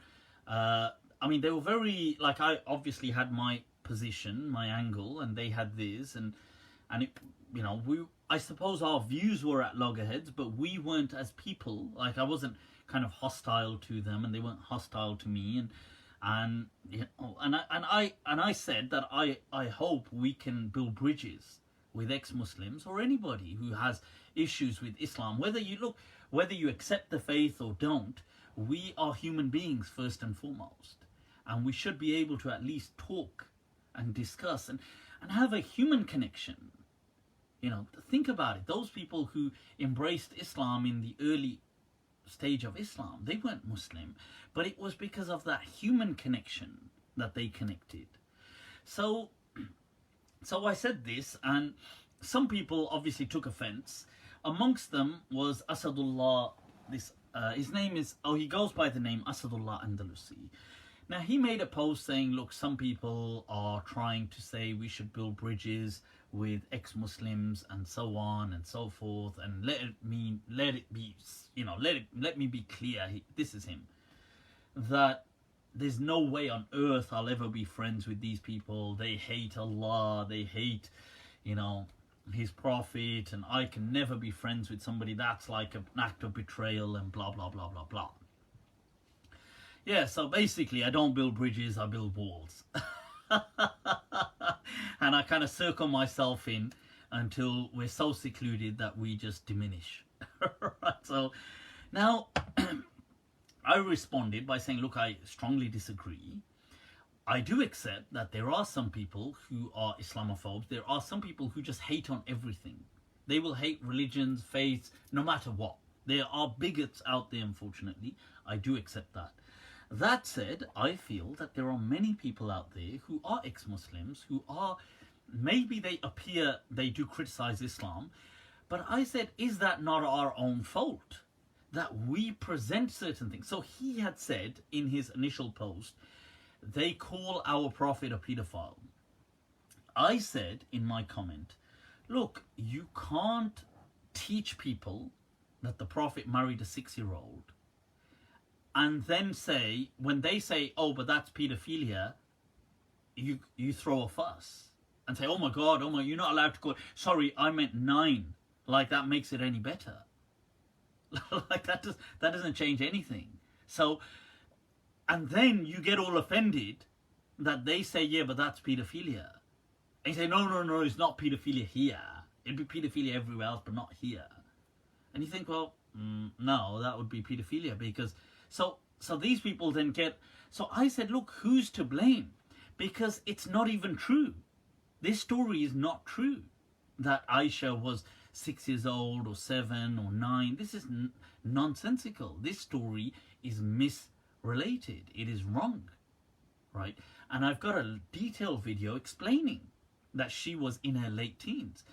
I mean, they were very, like, I obviously had my position, my angle, and they had theirs, and it, you know, I suppose our views were at loggerheads, but we weren't as people. Like, I wasn't kind of hostile to them, and they weren't hostile to me, and you know, and I said that I hope we can build bridges with ex-Muslims or anybody who has issues with Islam, whether you accept the faith or don't. We are human beings first and foremost, and we should be able to at least talk and discuss and have a human connection. You know, think about it. Those people who embraced Islam in the early stage of Islam, they weren't Muslim, but it was because of that human connection that they connected. So I said this, and some people obviously took offense. Amongst them was Asadullah. His name is, he goes by the name Asadullah Andalusi. Now, he made a post saying, look, some people are trying to say we should build bridges with ex-Muslims and so on and so forth, and let me be clear, this is him, that there's no way on earth I'll ever be friends with these people. They hate Allah, they hate, you know, his prophet, and I can never be friends with somebody that's like an act of betrayal and blah blah blah blah blah. Yeah, so basically I don't build bridges, I build walls. And I kind of circle myself in until we're so secluded that we just diminish. Right, so now I responded by saying, look, I strongly disagree. I do accept that there are some people who are Islamophobes. There are some people who just hate on everything. They will hate religions, faiths, no matter what. There are bigots out there, unfortunately. I do accept that. That said, I feel that there are many people out there who are ex-Muslims, who are, maybe they do criticize Islam, but I said, is that not our own fault? That we present certain things. So he had said in his initial post, they call our prophet a pedophile. I said in my comment, look, you can't teach people that the prophet married a 6-year-old and then say, when they say, oh, but that's pedophilia, you throw a fuss and say, oh my God, you're not allowed to call it. Sorry, I meant 9. Like that makes it any better. Like that doesn't change anything. So, and then you get all offended that they say, yeah, but that's pedophilia. And you say, no, it's not pedophilia here. It'd be pedophilia everywhere else, but not here. And you think, well, no, that would be pedophilia because... So these people then get... So I said, look, who's to blame? Because it's not even true. This story is not true. That Aisha was 6 years old or 7 or 9. This is nonsensical. This story is misrelated. It is wrong. right? And I've got a detailed video explaining that she was in her late teens.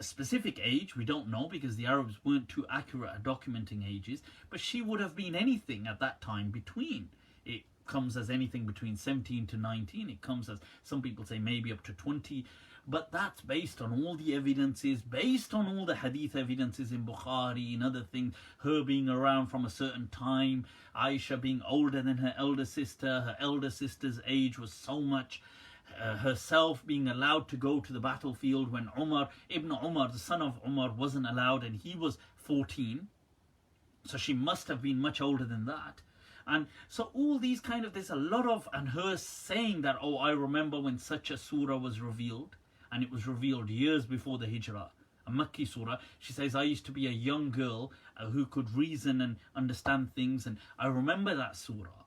A specific age, we don't know because the Arabs weren't too accurate at documenting ages, but she would have been anything at that time between. It comes as anything between 17 to 19. It comes as, some people say, maybe up to 20. But that's based on all the evidences, based on all the hadith evidences in Bukhari and other things, her being around from a certain time, Aisha being older than her elder sister's age was so much, herself being allowed to go to the battlefield when Ibn Umar, the son of Umar, wasn't allowed and he was 14. So she must have been much older than that. And so all these kind of, there's a lot of, and her saying that, oh, I remember when such a surah was revealed, and it was revealed years before the Hijrah, a Makki surah. She says, I used to be a young girl who could reason and understand things, and I remember that surah.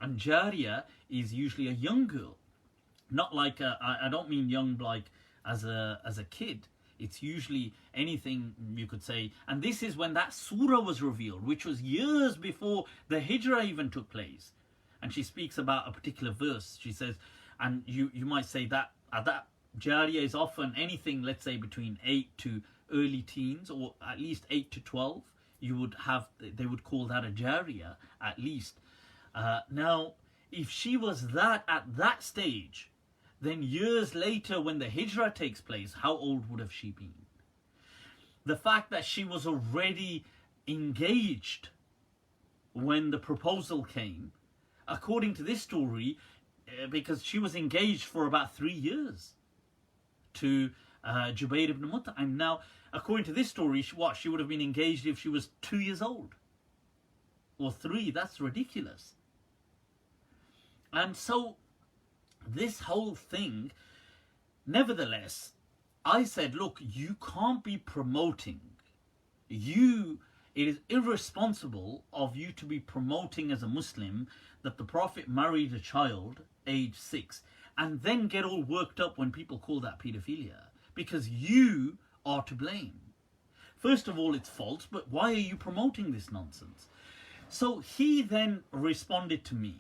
And Jariyah is usually a young girl. Not like, I don't mean young like as a kid. It's usually anything you could say. And this is when that surah was revealed, which was years before the Hijrah even took place. And she speaks about a particular verse. She says, and you might say that at that Jariyah is often anything, let's say between 8 to early teens, or at least 8 to 12. You would have, they would call that a Jariyah at least. Now, if she was that at that stage, then years later when the Hijrah takes place, how old would have she been? The fact that she was already engaged when the proposal came, according to this story, because she was engaged for about 3 years to Jubayr ibn Mut'im. Now, according to this story, she would have been engaged if she was 2 years old or 3. That's ridiculous. And so this whole thing, nevertheless, I said, look, you can't be promoting. It is irresponsible of you to be promoting as a Muslim that the Prophet married a child age 6 and then get all worked up when people call that paedophilia, because you are to blame. First of all, it's false, but why are you promoting this nonsense? So he then responded to me,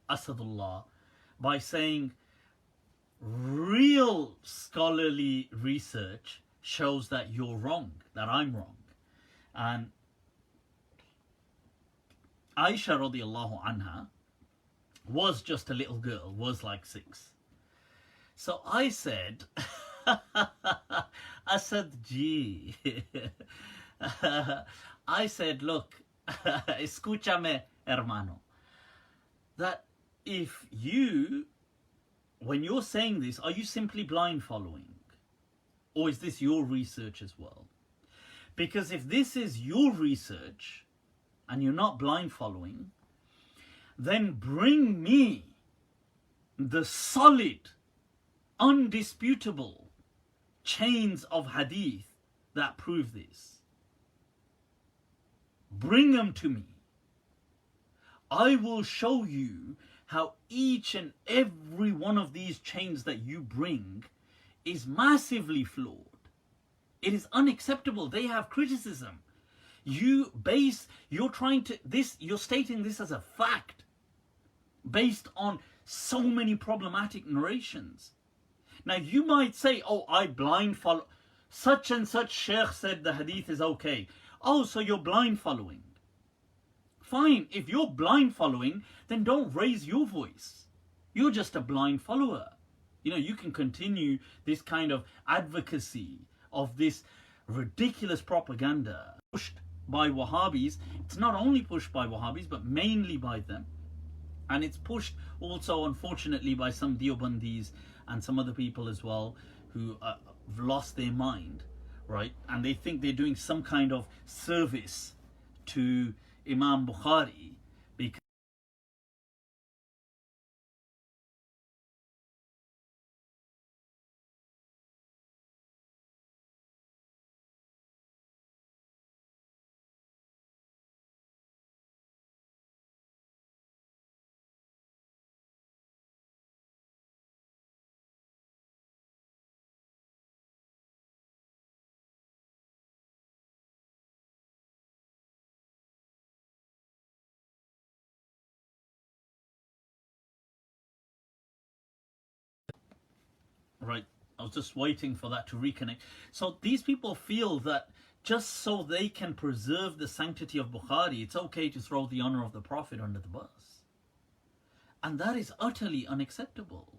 Asadullah, by saying, real scholarly research shows that you're wrong, that I'm wrong. And Aisha radiallahu anha was just a little girl, was like 6. So I said, Asad ji, I said, look, escúchame, hermano, that if you, when you're saying this, are you simply blind following? Or is this your research as well? Because if this is your research and you're not blind following, then bring me the solid, undisputable chains of hadith that prove this. Bring them to me. I will show you how each and every one of these chains that you bring is massively flawed. It is unacceptable. They have criticism. You're stating this as a fact based on so many problematic narrations. Now you might say, oh, I blind follow. Such and such sheikh said the hadith is okay. Oh, so you're blind following. Fine, if you're blind following, then don't raise your voice. You're just a blind follower. You know, you can continue this kind of advocacy of this ridiculous propaganda pushed by Wahhabis. It's not only pushed by Wahhabis, but mainly by them. And it's pushed also, unfortunately, by some Deobandis and some other people as well who have lost their mind, right? And they think they're doing some kind of service to Imam Bukhari because right? I was just waiting for that to reconnect. So these people feel that just so they can preserve the sanctity of Bukhari, it's okay to throw the honor of the Prophet under the bus. And that is utterly unacceptable.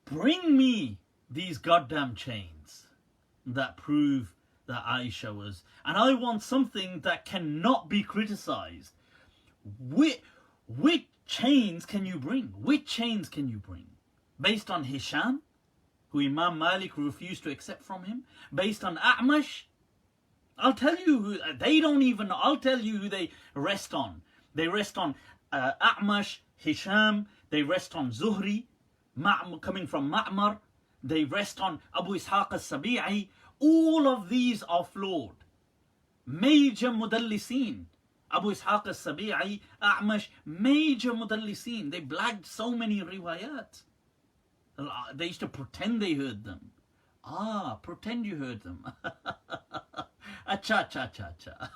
Bring me these goddamn chains that prove that Aisha was. And I want something that cannot be criticized. Which chains can you bring? Which chains can you bring? Based on Hisham, who Imam Malik refused to accept from him? Based on A'mash? I'll tell you who, they don't even know. I'll tell you who they rest on. They rest on A'mash, Hisham. They rest on Zuhri, coming from Ma'mar. They rest on Abu Ishaq al-Sabi'i. All of these are flawed. Major mudallisin. Abu Ishaq al-Sabi'i, A'mash, major mudallisin. They blagged so many riwayat. They used to pretend they heard them. Pretend you heard them. Acha.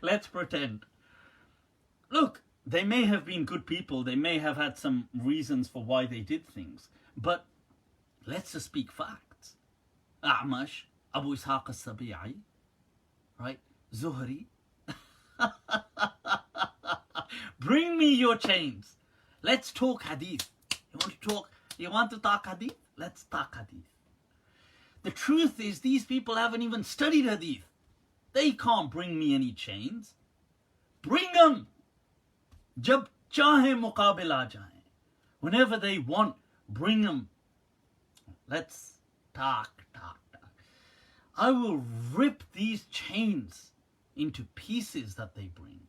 Let's pretend. Look, they may have been good people. They may have had some reasons for why they did things. But let's just speak facts. A'mash, Abu Ishaq al-Sabi'i, right? Zuhri. Bring me your chains. Let's talk hadith. You want to talk hadith? Let's talk hadith. The truth is, these people haven't even studied hadith. They can't bring me any chains. Bring them. Jab chahe muqabil aa jaye. Whenever they want, bring them. Let's talk. I will rip these chains into pieces that they bring.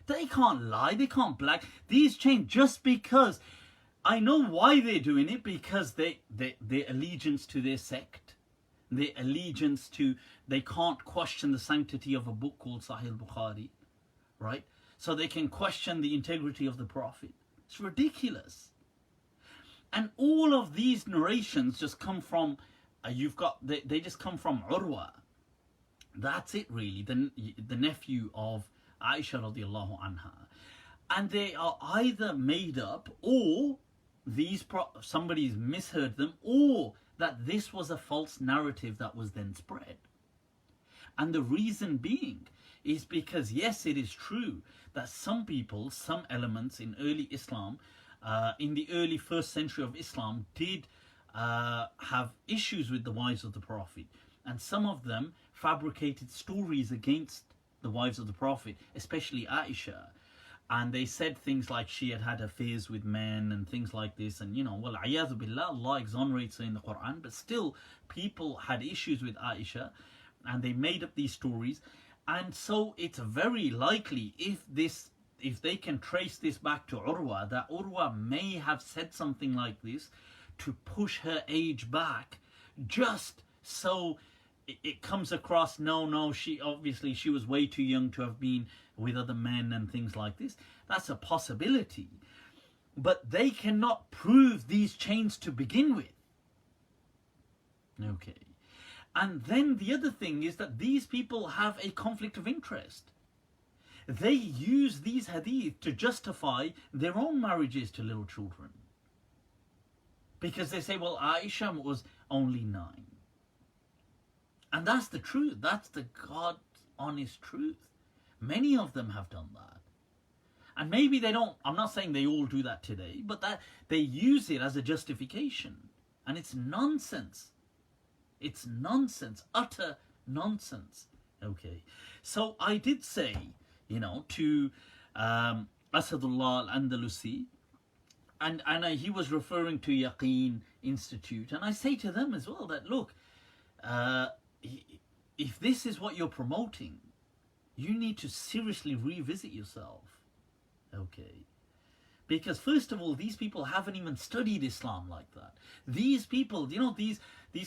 They can't lie. They can't black. These chains, just because I know why they're doing it, because their allegiance to their sect, their allegiance to, they can't question the sanctity of a book called Sahih Bukhari, right? So they can question the integrity of the Prophet. It's ridiculous. And all of these narrations just come from, they just come from Urwa. That's it really, the nephew of Aisha radiallahu anha. And they are either made up, or somebody's misheard them, or that this was a false narrative that was then spread. And the reason being is because, yes, it is true that some people, some elements in early Islam, in the early first century of Islam, did have issues with the wives of the Prophet. And some of them fabricated stories against the wives of the Prophet, especially Aisha. And they said things like she had affairs with men and things like this. And, well, a'yadhu billah, Allah exonerates her in the Quran. But still, people had issues with Aisha, and they made up these stories. And so it's very likely, if they can trace this back to Urwa, that Urwa may have said something like this to push her age back, just so it comes across, no, she was way too young to have been with other men and things like this. That's a possibility. But they cannot prove these chains to begin with. Okay. And then the other thing is that these people have a conflict of interest. They use these hadith to justify their own marriages to little children. Because they say, well, Aisha was only 9. And that's the truth. That's the God's honest truth. Many of them have done that. And maybe they don't, I'm not saying they all do that today, but that they use it as a justification. And it's nonsense. It's nonsense. Utter nonsense. Okay. So I did say, to Asadullah al-Andalusi, and he was referring to Yaqeen Institute. And I say to them as well that, look, if this is what you're promoting, you need to seriously revisit yourself. Okay. Because first of all, these people haven't even studied Islam like that. These people, these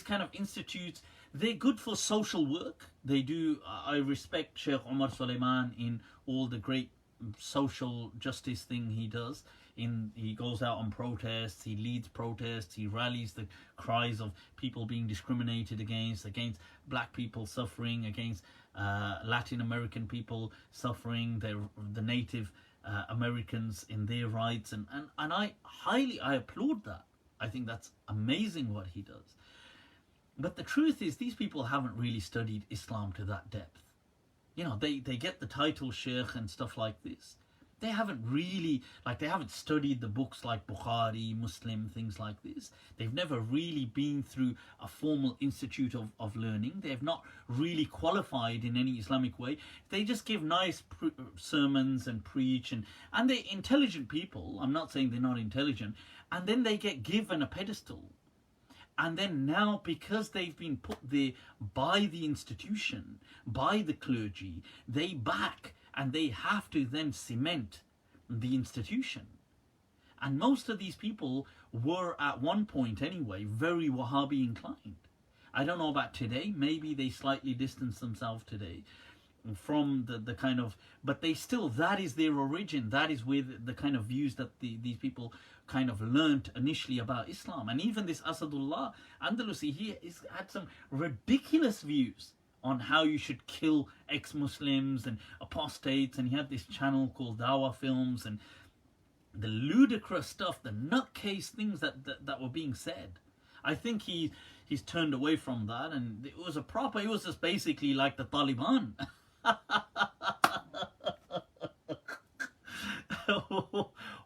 kind of institutes, they're good for social work. They do, I respect Sheikh Omar Suleiman in all the great social justice thing he does. He goes out on protests, he leads protests, he rallies the cries of people being discriminated against black people suffering, against Latin American people suffering, the native Americans in their rights, and I applaud that. I think that's amazing what he does. But the truth is, these people haven't really studied Islam to that depth. You know, they get the title Sheikh and stuff like this. They haven't really, they haven't studied the books like Bukhari, Muslim, things like this. They've never really been through a formal institute of learning. They've not really qualified in any Islamic way. They just give nice sermons and preach, and they're intelligent people. I'm not saying they're not intelligent. And then they get given a pedestal. And then now, because they've been put there by the institution, by the clergy, they back and they have to then cement the institution. And most of these people were, at one point anyway, very Wahhabi inclined. I don't know about today. Maybe they slightly distance themselves today from the kind of, but they still, that is their origin. That is where the kind of views that these people kind of learnt initially about Islam. And even this Asadullah Andalusi, he had some ridiculous views on how you should kill ex-Muslims and apostates, and he had this channel called Dawah Films, and the ludicrous stuff, the nutcase things that were being said. I think he's turned away from that, and it was just basically like the Taliban.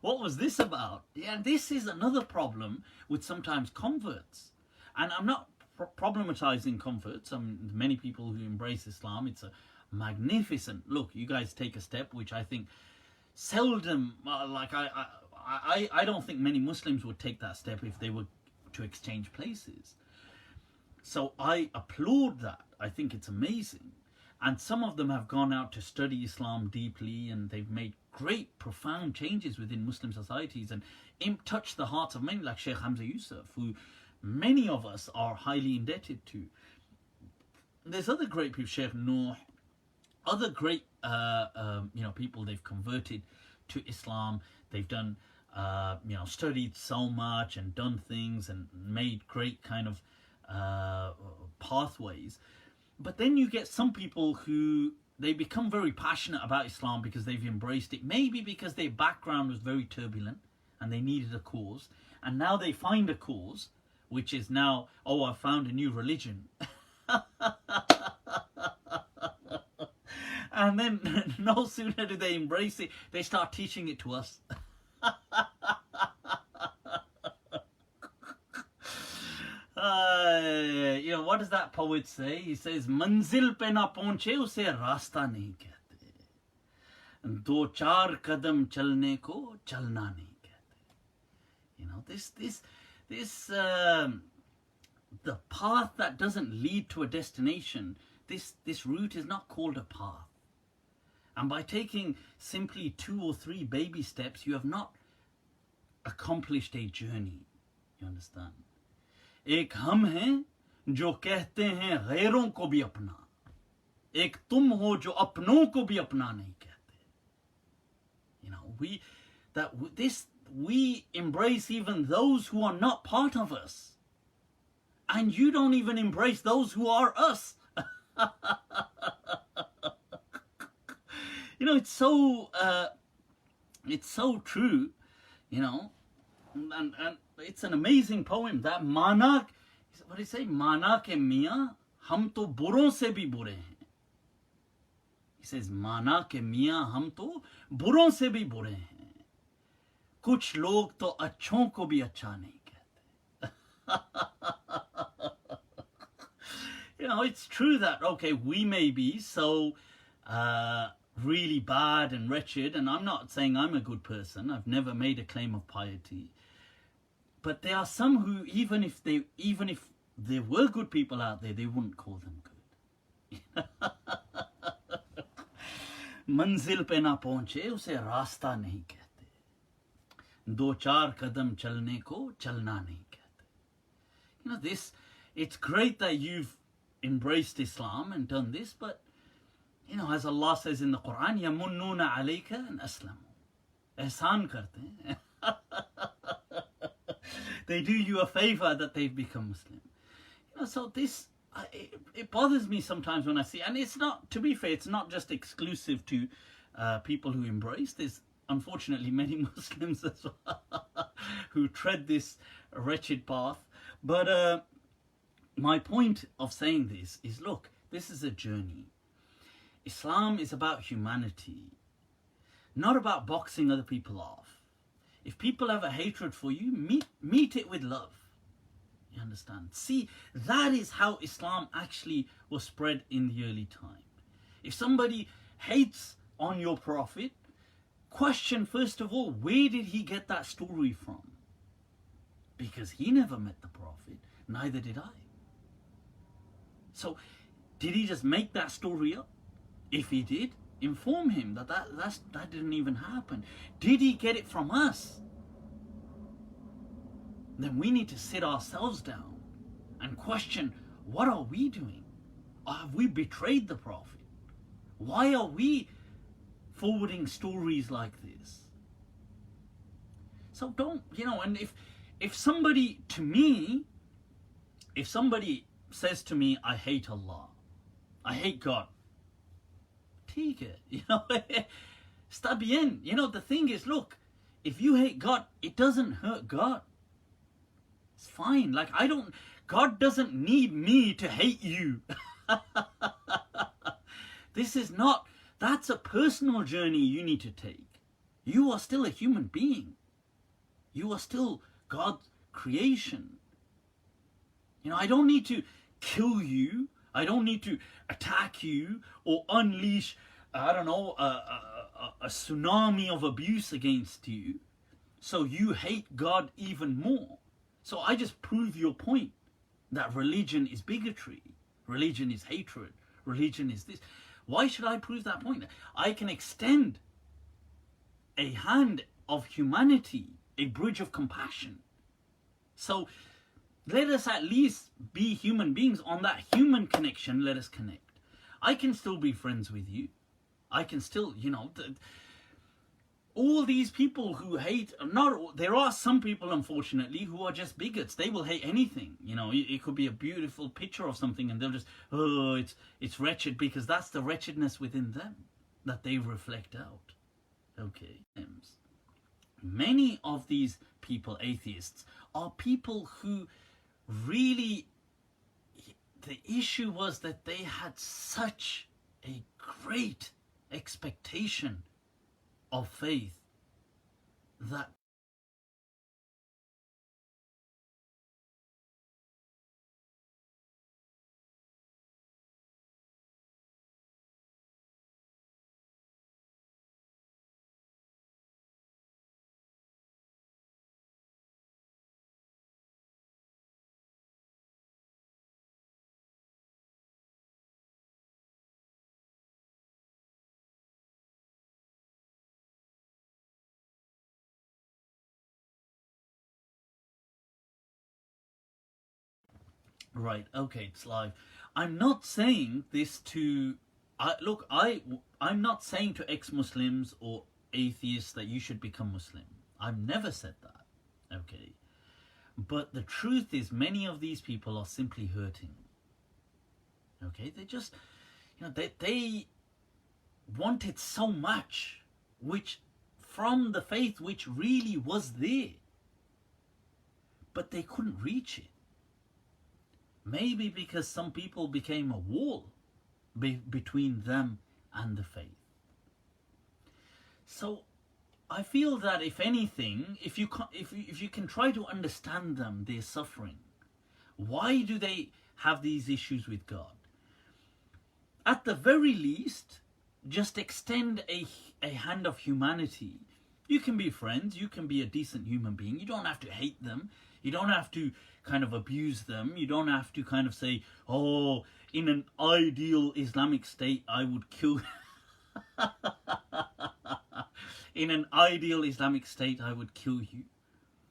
What was this about? Yeah, this is another problem with sometimes converts. And I'm not problematizing converts. Many people who embrace Islam, it's a magnificent look. You guys take a step, which I think seldom, I don't think many Muslims would take that step if they were to exchange places. So I applaud that. I think it's amazing. And some of them have gone out to study Islam deeply, and they've made great, profound changes within Muslim societies and touched the hearts of many, like Sheikh Hamza Yusuf, who many of us are highly indebted to. There's other great people, Sheikh Nuh, other great people they've converted to Islam. They've done, studied so much and done things and made great kind of pathways. But then you get some people who, they become very passionate about Islam because they've embraced it. Maybe because their background was very turbulent and they needed a cause. And now they find a cause, which is now, I found a new religion. And then no sooner do they embrace it, they start teaching it to us. What does that poet say? He says, "Manzil pe na pahunche use rasta nahi kehte. Do char kadam chalne ko chalna nahi kehte." The path that doesn't lead to a destination, this route is not called a path. And by taking simply 2 or 3 baby steps, you have not accomplished a journey. You understand? एक हम हैं जो कहते हैं गैरों को भी अपना, एक तुम हो जो अपनों को भी अपना नहीं कहते. We embrace even those who are not part of us, and you don't even embrace those who are us. It's so true, and it's an amazing poem. That mana, what do you say? Mana ke miyan, hum to buron se bhi bure hain. He says, mana ke miyan, hum to buron se bhi bure hain. Kuch log to achhon ko bhi acha nahi kehte. It's true that, okay, we may be so really bad and wretched, and I'm not saying I'm a good person. I've never made a claim of piety. But there are some who, even if there were good people out there, they wouldn't call them good. Manzil pe na pahunche use rasta nahi kehte. Do char kadam chalne ko chalna nahi kehte. It's great that you've embraced Islam and done this, but as Allah says in the Quran, yamunnuna alayka an aslamu. Ihsan karte hain. They do you a favor that they've become Muslim. So this, it bothers me sometimes when I see, and it's not, to be fair, it's not just exclusive to people who embrace this. Unfortunately, many Muslims as well who tread this wretched path. But my point of saying this is, look, this is a journey. Islam is about humanity, not about boxing other people off. If people have a hatred for you, meet it with love. You understand? See, that is how Islam actually was spread in the early time. If somebody hates on your Prophet, question first of all, where did he get that story from? Because he never met the Prophet, neither did I. So, did he just make that story up? If he did, inform him that didn't even happen. Did he get it from us? Then we need to sit ourselves down and question, what are we doing? Or have we betrayed the Prophet? Why are we forwarding stories like this? So don't, and if somebody says to me, I hate Allah, I hate God, take it, está bien. The thing is, look, if you hate God, it doesn't hurt God. It's fine. God doesn't need me to hate you. That's a personal journey you need to take. You are still a human being. You are still God's creation. I don't need to kill you. I don't need to attack you or unleash, I don't know, a tsunami of abuse against you, so you hate God even more. So I just prove your point that religion is bigotry, religion is hatred, religion is this. Why should I prove that point? I can extend a hand of humanity, a bridge of compassion. So let us at least be human beings. On that human connection, let us connect. I can still be friends with you. I can still, all these people who hate, there are some people, unfortunately, who are just bigots. They will hate anything. It could be a beautiful picture of something and they'll just, it's wretched, because that's the wretchedness within them that they reflect out. Okay. Many of these people, atheists, are people who really, the issue was that they had such a great expectation of faith that right, okay, it's live. I'm not saying this to I'm not saying to ex-Muslims or atheists that you should become Muslim. I've never said that. Okay. But the truth is, many of these people are simply hurting. Okay, they just, they wanted so much, which from the faith which really was there, but they couldn't reach it. Maybe because some people became a wall between them and the faith. So I feel that if anything, if you can try to understand them, their suffering, why do they have these issues with God? At the very least, just extend a hand of humanity. You can be friends, you can be a decent human being, you don't have to hate them, you don't have to kind of abuse them, you don't have to kind of say, oh, in an ideal Islamic state I would kill in an ideal Islamic state I would kill you.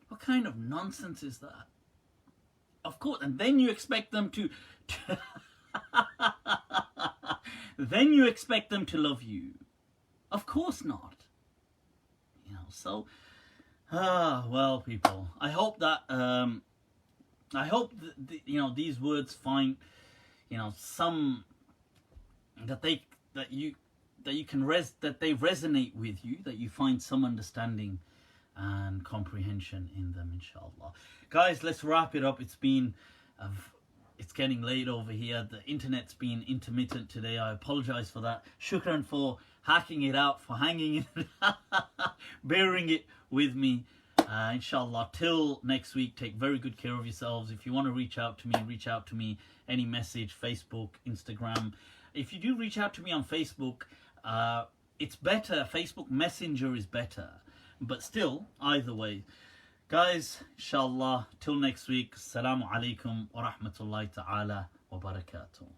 What kind of nonsense is that? Of course, and then you expect them to then you expect them to love you. Of course not. So well, people, I hope that these words find some that they resonate with you, that you find some understanding and comprehension in them, inshallah. Guys, let's wrap it up. It's getting late over here. The internet's been intermittent today. I apologize for that. Shukran for hacking it out, for hanging it, bearing it with me. Inshallah, till next week, take very good care of yourselves. If you want to reach out to me, reach out to me. Any message, Facebook, Instagram. If you do reach out to me on Facebook, it's better. Facebook Messenger is better. But still, either way. Guys, inshallah, till next week. Assalamu alaikum wa rahmatullahi ta'ala wa barakatuh.